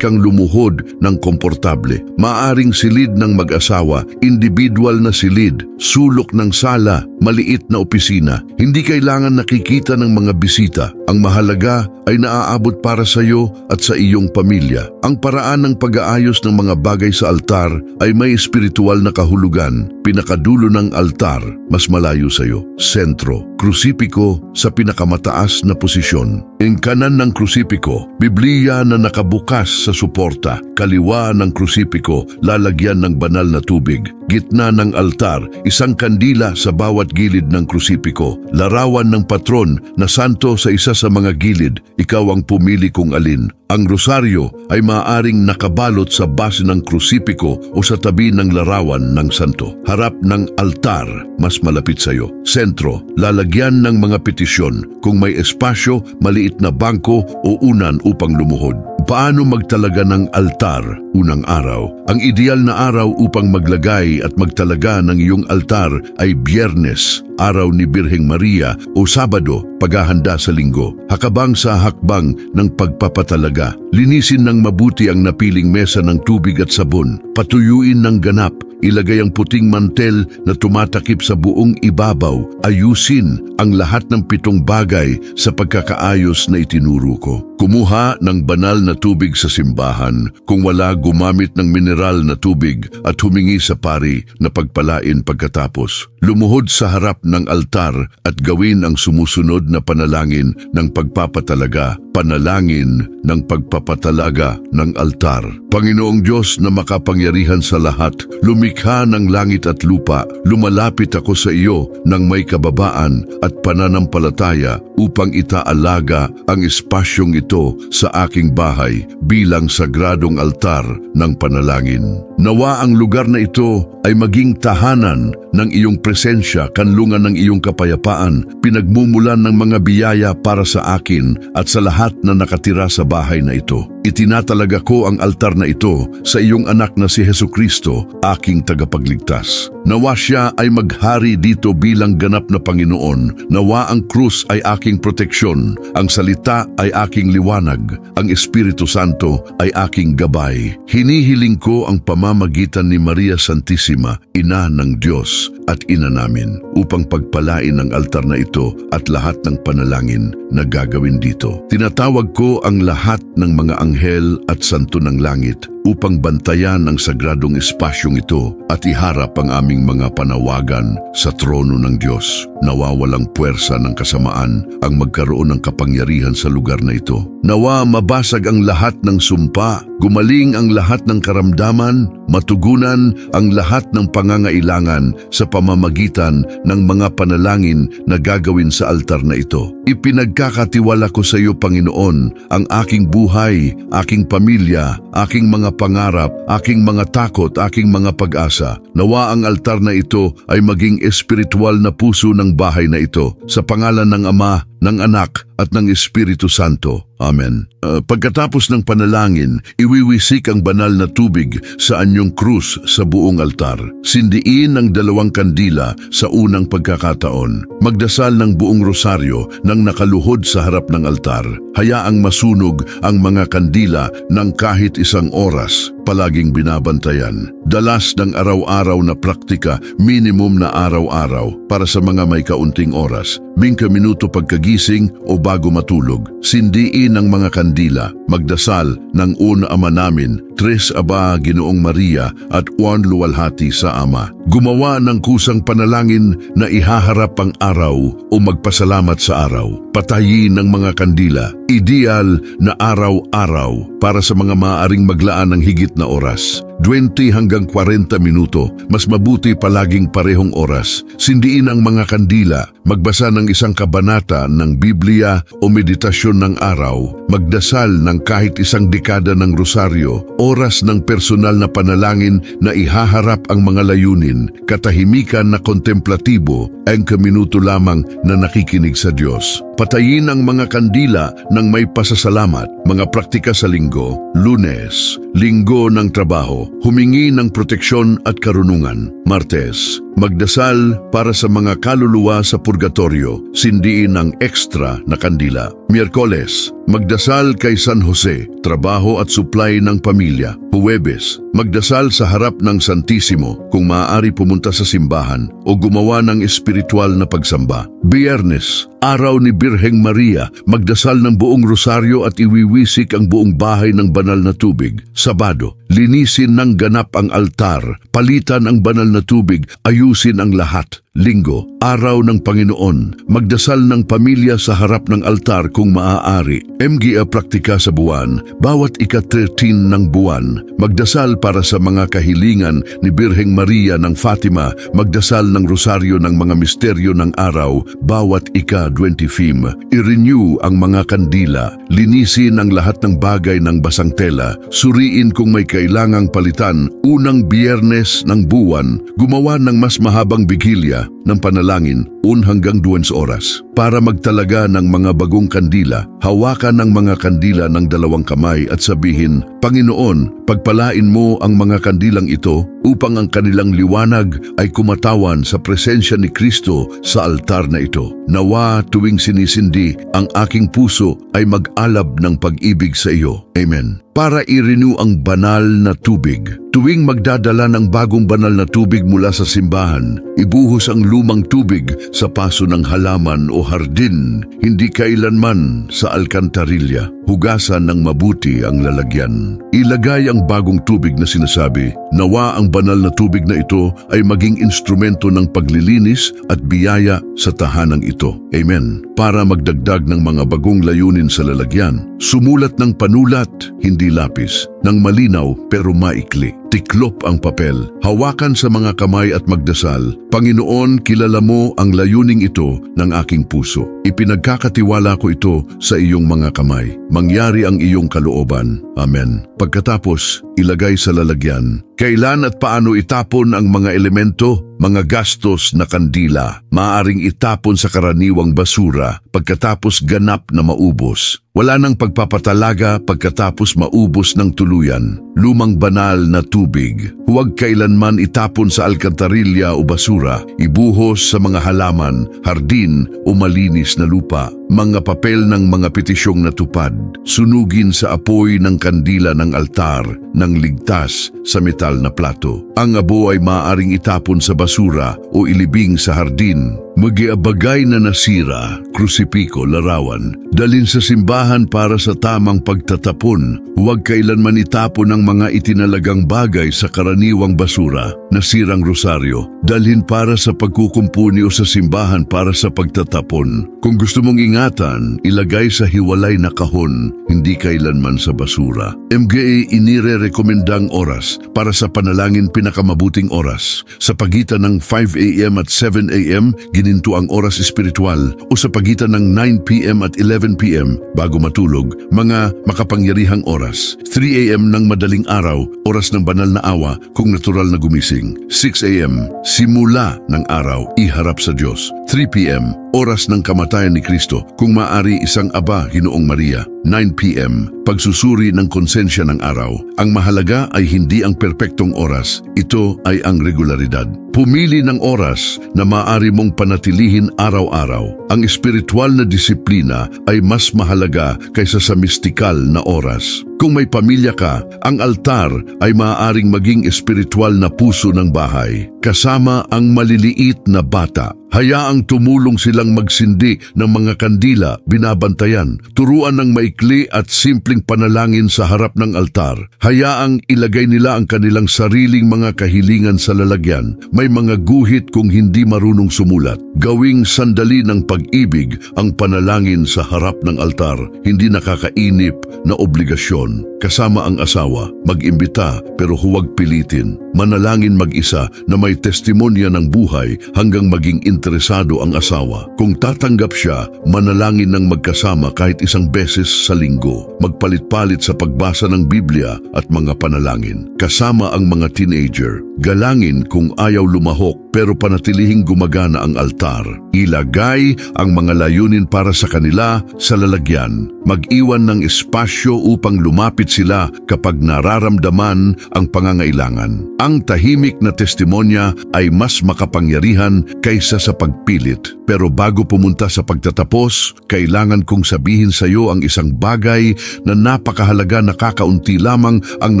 kang lumuhod ng komportable. Maaring silid ng mag-asawa, individual na silid, sulok ng sala, maliit na opisina. Hindi kailangan nakikita ng mga bisita. Ang mahalaga ay naaabot para sa iyo at sa iyong pamilya. Ang paraan ng pag-aayos ng mga bagay sa altar ay may espiritual na kahulugan. Pinakadulo ng altar, mas malayo sa iyo. Sentro, krusipiko sa pinakamataas na posisyon. Ang kanan ng krusipiko, Biblia na nakabukas sa suporta. Kaliwa ng krusipiko, lalagyan ng banal na tubig. Gitna ng altar, isang kandila sa bawat gilid ng krusipiko. Larawan ng patron na santo sa isa sa mga gilid. Ikaw ang pumili kung alin. Ang rosaryo ay maaaring nakabalot sa base ng krusipiko o sa tabi ng larawan ng santo. Harap ng altar, mas malapit sa iyo. Sentro, lalagyan ng mga petisyon. Kung may espasyo, maliit na bangko o unan upang lumuhod. Paano magtalaga ng altar unang araw? Ang ideal na araw upang maglagay at magtalaga ng iyong altar ay Biyernes, araw ni Birheng Maria, o Sabado, paghahanda sa linggo. Hakabang sa hakbang ng pagpapatalaga. Linisin ng mabuti ang napiling mesa ng tubig at sabon. Patuyuin ng ganap. Ilagay ang puting mantel na tumatakip sa buong ibabaw. Ayusin ang lahat ng 7 bagay sa pagkakaayos na itinuro ko. Kumuha ng banal na tubig sa simbahan. Kung wala, gumamit ng mineral na tubig at humingi sa pari na pagpalain pagkatapos. Lumuhod sa harap ng altar at gawin ang sumusunod na panalangin ng pagpapatalaga. Panalangin ng pagpapatalaga ng altar. Panginoong Diyos na makapangyarihan sa lahat, lumikha ng langit at lupa, lumalapit ako sa iyo ng may kababaan at pananampalataya upang itaalaga ang espasyong ito sa aking bahay bilang sagradong altar ng panalangin. Nawa ang lugar na ito ay maging tahanan ng iyong presensya, kanlungan ng iyong kapayapaan, pinagmumulan ng mga biyaya para sa akin at sa lahat na nakatira sa bahay na ito. Itinatalaga ko ang altar na ito sa iyong anak na si Hesukristo, aking tagapagligtas. Nawa siya ay maghari dito bilang ganap na Panginoon. Nawa ang krus ay aking proteksyon, ang salita ay aking liwanag, ang Espiritu Santo ay aking gabay. Hinihiling ko ang pamamagitan ni Maria Santissima, Ina ng Diyos at Ina namin, upang pagpalain ang altar na ito at lahat ng panalangin na gagawin dito. Tinatawag ko ang lahat ng mga anghel at santo ng langit upang bantayan ang sagradong espasyong ito at iharap ang aming mga panawagan sa trono ng Diyos. Nawawalang puwersa ng kasamaan ang magkaroon ng kapangyarihan sa lugar na ito. Nawa mabasag ang lahat ng sumpa, gumaling ang lahat ng karamdaman, matugunan ang lahat ng pangangailangan sa pamamagitan ng mga panalangin na gagawin sa altar na ito. Ipinagkakatiwala ko sa iyo, Panginoon, ang aking buhay, aking pamilya, aking mga pangarap, aking mga takot, aking mga pag-asa. Nawa ang altar na ito ay maging espiritual na puso ng bahay na ito. Sa pangalan ng Ama, ng Anak at ng Espiritu Santo. Amen. Pagkatapos ng panalangin, iwiwisik ang banal na tubig sa anyong krus sa buong altar. Sindiin ang 2 kandila sa unang pagkakataon. Magdasal ng buong rosaryo nang nakaluhod sa harap ng altar. Hayaang masunog ang mga kandila ng kahit 1 oras. palaging binabantayan. Dalas ng araw-araw na praktika, minimum na araw-araw para sa mga may kaunting oras. 20 minuto pagkagising o bago matulog. Sindiin ang mga kandila. Magdasal ng Una Ama Namin, Tres Aba Ginoong Maria at Juan Luwalhati sa Ama. Gumawa ng kusang panalangin na ihaharap ang araw o magpasalamat sa araw. Patayin ng mga kandila. Ideal na araw-araw para sa mga maaaring maglaan ng higit na oras. 20 hanggang 40 minuto, mas mabuti palaging parehong oras. Sindiin ang mga kandila, magbasa ng isang kabanata ng Biblia o meditasyon ng araw, magdasal ng kahit isang dekada ng rosaryo, oras ng personal na panalangin na ihaharap ang mga layunin, katahimikan na kontemplatibo, ang kaminuto lamang na nakikinig sa Diyos. Patayin ang mga kandila ng may pasasalamat, mga praktika sa linggo, Lunes, linggo ng trabaho, humingi ng proteksyon at karunungan. Martes, magdasal para sa mga kaluluwa sa purgatorio, sindiin ang ekstra na kandila. Miyerkules, magdasal kay San Jose, trabaho at supply ng pamilya. Huwebes, magdasal sa harap ng Santisimo kung maaari pumunta sa simbahan o gumawa ng espiritual na pagsamba. Biyernes, araw ni Birheng Maria, magdasal ng buong rosaryo at iwiwisik ang buong bahay ng banal na tubig. Sabado, linisin ng ganap ang altar, palitan ang banal na tubig, ayusin ang lahat. Linggo, araw ng Panginoon, magdasal ng pamilya sa harap ng altar kung maaari. MGA praktika sa buwan, bawat ika-13 ng buwan, magdasal para sa mga kahilingan ni Birheng Maria ng Fatima, magdasal ng rosaryo ng mga misteryo ng araw, bawat ika-25. I-renew ang mga kandila, linisin ang lahat ng bagay ng basang tela, suriin kung may kailangang palitan, unang biyernes ng buwan, gumawa ng mas mahabang bigilya ng panalangin 1 hanggang 2 oras. Para magtalaga ng mga bagong kandila, hawakan ng mga kandila ng 2 kamay at sabihin, Panginoon, pagpalain mo ang mga kandilang ito upang ang kanilang liwanag ay kumatawan sa presensya ni Kristo sa altar na ito. Nawa tuwing sinisindi, ang aking puso ay mag-alab ng pag-ibig sa iyo. Amen. Para i-renew ang banal na tubig. Tuwing magdadala ng bagong banal na tubig mula sa simbahan, ibuhos ang lumang tubig sa paso ng halaman o hardin, hindi kailanman sa alkantarilya. Hugasan ng mabuti ang lalagyan. Ilagay ang bagong tubig na sinasabi, nawa ang banal na tubig na ito ay maging instrumento ng paglilinis at biyaya sa tahanang ito. Amen. Para magdagdag ng mga bagong layunin sa lalagyan, sumulat ng panulat, hindi lapis, ng malinaw pero maikli. Tiklop ang papel, hawakan sa mga kamay at magdasal, Panginoon, kilala mo ang layuning ito ng aking puso. Ipinagkakatiwala ko ito sa iyong mga kamay. Mangyari ang iyong kalooban. Amen. Pagkatapos, ilagay sa lalagyan. Kailan at paano itapon ang mga elemento? Mga gastos na kandila, maaaring itapon sa karaniwang basura pagkatapos ganap na maubos. Wala nang pagpapatalaga pagkatapos maubos ng tuluyan. Lumang banal na tubig, huwag kailanman itapon sa alkantarilya o basura. Ibuhos sa mga halaman, hardin o malinis na lupa. Mga papel ng mga petisyong natupad, sunugin sa apoy ng kandila ng altar ng ligtas sa metal na plato. Ang abo ay maaaring itapon sa basura o ilibing sa hardin. Magiabagay na nasira, krusipiko, larawan, dalhin sa simbahan para sa tamang pagtatapon. Huwag kailanman itapon ang mga itinalagang bagay sa karaniwang basura. Nasirang rosaryo, dalhin para sa pagkukumpuni o sa simbahan para sa pagtatapon. Kung gusto mong ingatan, ilagay sa hiwalay na kahon, hindi kailanman sa basura. MGA inire-rekomendang oras para sa panalangin pinakamabuting oras. Sa pagitan ng 5 a.m. at 7 a.m., gininto ang oras espiritual o sa pagitan ng 9 p.m. at 11 p.m. bago matulog, mga makapangyarihang oras. 3 a.m. ng madaling araw, oras ng banal na awa kung natural na gumising. 6 a.m. simula ng araw, iharap sa Diyos. 3 p.m. oras ng kamatayan ni Kristo, kung maaari isang aba, Ginoong Maria. 9 p.m. Pagsusuri ng konsensya ng araw. Ang mahalaga ay hindi ang perpektong oras, ito ay ang regularidad. Pumili ng oras na maaari mong panatilihin araw-araw. Ang espiritual na disiplina ay mas mahalaga kaysa sa mistikal na oras. Kung may pamilya ka, ang altar ay maaaring maging espiritual na puso ng bahay, kasama ang maliliit na bata. Hayaang tumulong silang magsindi ng mga kandila, binabantayan. Turuan ng maikli at simpleng panalangin sa harap ng altar. Hayaang ilagay nila ang kanilang sariling mga kahilingan sa lalagyan. May mga guhit kung hindi marunong sumulat. Gawing sandali ng pag-ibig ang panalangin sa harap ng altar. Hindi nakakainip na obligasyon. Kasama ang asawa, mag-imbita pero huwag pilitin. Manalangin mag-isa na may testimonya ng buhay hanggang maging interesado ang asawa. Kung tatanggap siya, manalangin ng magkasama kahit isang beses sa linggo. Magpalit-palit sa pagbasa ng Biblia at mga panalangin. Kasama ang mga teenager. Galangin kung ayaw lumahok pero panatilihing gumagana ang altar. Ilagay ang mga layunin para sa kanila sa lalagyan. Mag-iwan ng espasyo upang lumapit sila kapag nararamdaman ang pangangailangan. Ang tahimik na testimonya ay mas makapangyarihan kaysa sa pagpilit. Pero bago pumunta sa pagtatapos, kailangan kong sabihin sa iyo ang isang bagay na napakahalaga. Nakakaunti lamang ang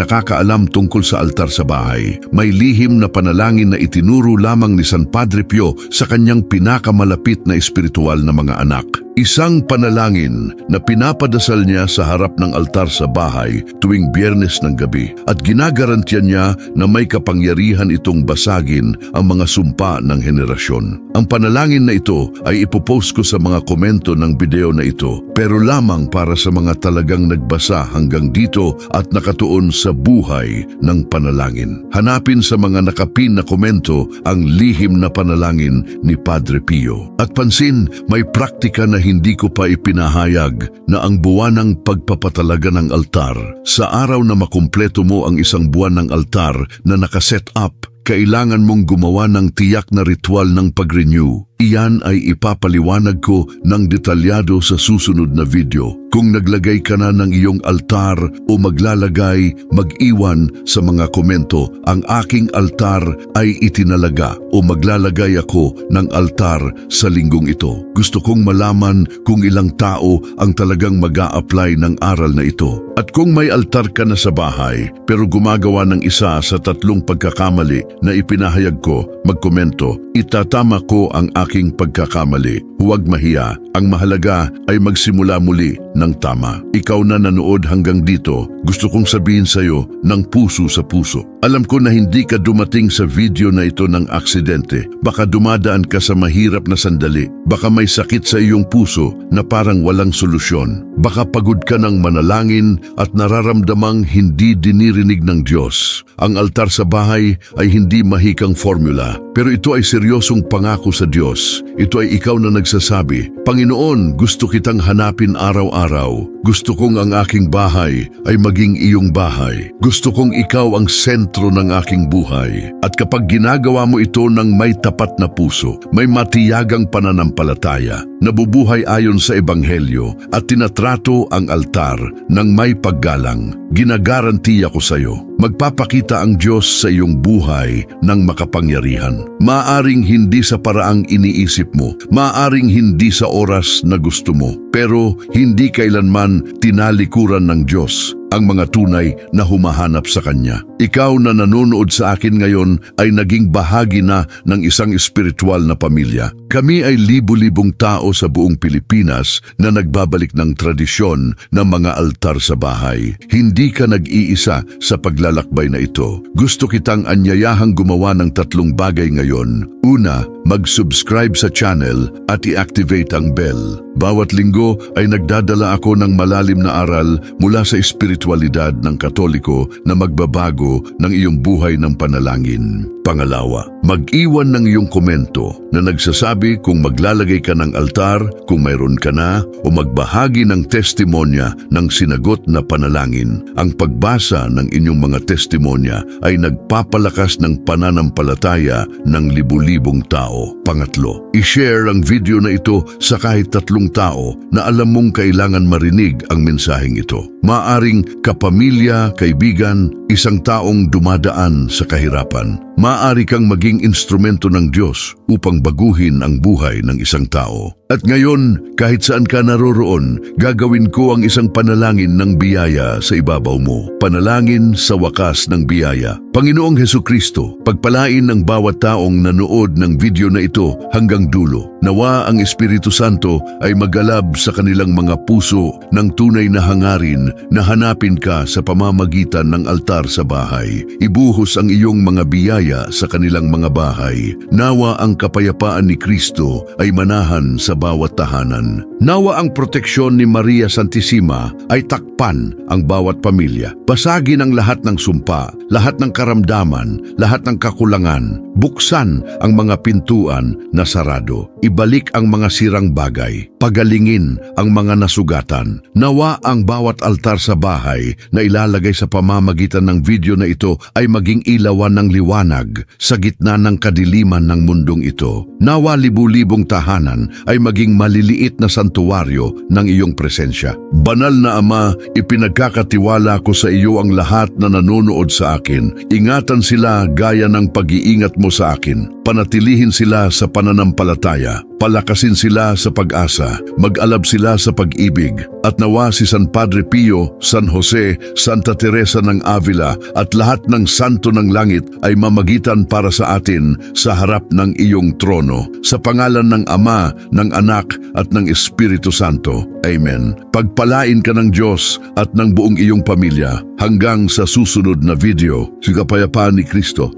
nakakaalam tungkol sa altar sa bahay. May lihim na panalangin na itinuro lamang ni San Padre Pio sa kanyang pinakamalapit na espiritual na mga anak. Isang panalangin na pinapadasal niya sa harap ng altar sa bahay tuwing Biyernes ng gabi at ginagarantiyan niya na may kapangyarihan itong basagin ang mga sumpa ng henerasyon. Ang panalangin na ito ay ipopost ko sa mga komento ng video na ito, pero lamang para sa mga talagang nagbasa hanggang dito at nakatuon sa buhay ng panalangin. Hanapin sa mga nakapin na komento ang lihim na panalangin ni Padre Pio. At pansin, may praktika na hindi ko pa ipinahayag na ang buwan ng pagpapatalaga ng altar. Sa araw na makumpleto mo ang isang buwan ng altar na nakaset up, kailangan mong gumawa ng tiyak na ritual ng pag-renew. Iyan ay ipapaliwanag ko ng detalyado sa susunod na video. Kung naglagay ka na ng iyong altar o maglalagay, mag-iwan sa mga komento, ang aking altar ay itinalaga o maglalagay ako ng altar sa linggong ito. Gusto kong malaman kung ilang tao ang talagang mag-a-apply ng aral na ito. At kung may altar ka na sa bahay pero gumagawa ng isa sa 3 pagkakamali na ipinahayag ko, magkomento. Itatama ko ang aking pagkakamali. Huwag mahiya. Ang mahalaga ay magsimula muli ng tama. Ikaw na nanood hanggang dito, gusto kong sabihin sa iyo ng puso sa puso. Alam ko na hindi ka dumating sa video na ito ng aksidente. Baka dumadaan ka sa mahirap na sandali. Baka may sakit sa iyong puso na parang walang solusyon. Baka pagod ka ng manalangin at nararamdamang hindi dinirinig ng Diyos. Ang altar sa bahay ay hindi mahikang formula, pero ito ay seryosong pangako sa Diyos. Ito ay ikaw na nagsasabi, Panginoon, gusto kitang hanapin araw-araw. Gusto kong ang aking bahay ay maging iyong bahay. Gusto kong ikaw ang sentro ng aking buhay. At kapag ginagawa mo ito ng may tapat na puso, may matiyagang pananampalataya, nabubuhay ayon sa Ebanghelyo at tinatrato ang altar ng may paggalang, ginagarantiya ko sa iyo, magpapakita ang Diyos sa iyong buhay ng makapangyarihan. Maaring hindi sa paraang iniisip mo, maaring hindi sa oras na gusto mo, pero hindi kailanman tinalikuran ng Diyos ang mga tunay na humahanap sa Kanya. Ikaw na nanonood sa akin ngayon ay naging bahagi na ng isang espiritual na pamilya. Kami ay libu-libong tao sa buong Pilipinas na nagbabalik ng tradisyon ng mga altar sa bahay. Hindi ka nag-iisa sa paglalakbay na ito. Gusto kitang anyayahang gumawa ng 3 bagay ngayon. Una, mag-subscribe sa channel at i-activate ang bell. Bawat linggo ay nagdadala ako ng malalim na aral mula sa espiritualidad ng Katoliko na magbabago ng iyong buhay ng panalangin. Pangalawa, mag-iwan ng iyong komento na nagsasabi kung maglalagay ka ng altar, kung mayroon ka na, o magbahagi ng testimonya ng sinagot na panalangin. Ang pagbasa ng inyong mga testimonya ay nagpapalakas ng pananampalataya ng libu-libong tao. Pangatlo, i-share ang video na ito sa kahit 3 tao na alam mong kailangan marinig ang mensaheng ito. Maaring kapamilya, kaibigan, isang taong dumadaan sa kahirapan. Maaari kang maging instrumento ng Diyos upang baguhin ang buhay ng isang tao. At ngayon, kahit saan ka naroroon, gagawin ko ang isang panalangin ng biyaya sa ibabaw mo. Panalangin sa wakas ng biyaya. Panginoong Hesukristo, pagpalain ng bawat taong nanood ng video na ito hanggang dulo. Nawa ang Espiritu Santo ay magalab sa kanilang mga puso ng tunay na hangarin na hanapin ka sa pamamagitan ng altar sa bahay. Ibuhos ang iyong mga biyaya sa kanilang mga bahay. Nawa ang kapayapaan ni Kristo ay manahan sa bawat tahanan. Nawa ang proteksyon ni Maria Santissima ay takpan ang bawat pamilya. Basagin ang lahat ng sumpa, lahat ng karamdaman, lahat ng kakulangan. Buksan ang mga pintuan na sarado. Ibalik ang mga sirang bagay. Pagalingin ang mga nasugatan. Nawa ang bawat altar sa bahay na ilalagay sa pamamagitan ng video na ito ay maging ilawan ng liwanag sa gitna ng kadiliman ng mundong ito. Nawa libu-libong tahanan ay maging maliliit na santuwaryo ng iyong presensya. Banal na Ama, ipinagkakatiwala ko sa iyo ang lahat na nanonood sa akin. Ingatan sila gaya ng pag-iingat mo sa akin. Panatilihin sila sa pananampalataya. Palakasin sila sa pag-asa, mag-alab sila sa pag-ibig, at nawa si San Padre Pio, San Jose, Santa Teresa ng Avila at lahat ng santo ng langit ay mamagitan para sa atin sa harap ng iyong trono. Sa pangalan ng Ama, ng Anak at ng Espiritu Santo. Amen. Pagpalain ka ng Diyos at ng buong iyong pamilya hanggang sa susunod na video. Sa kapayapaan ni Kristo.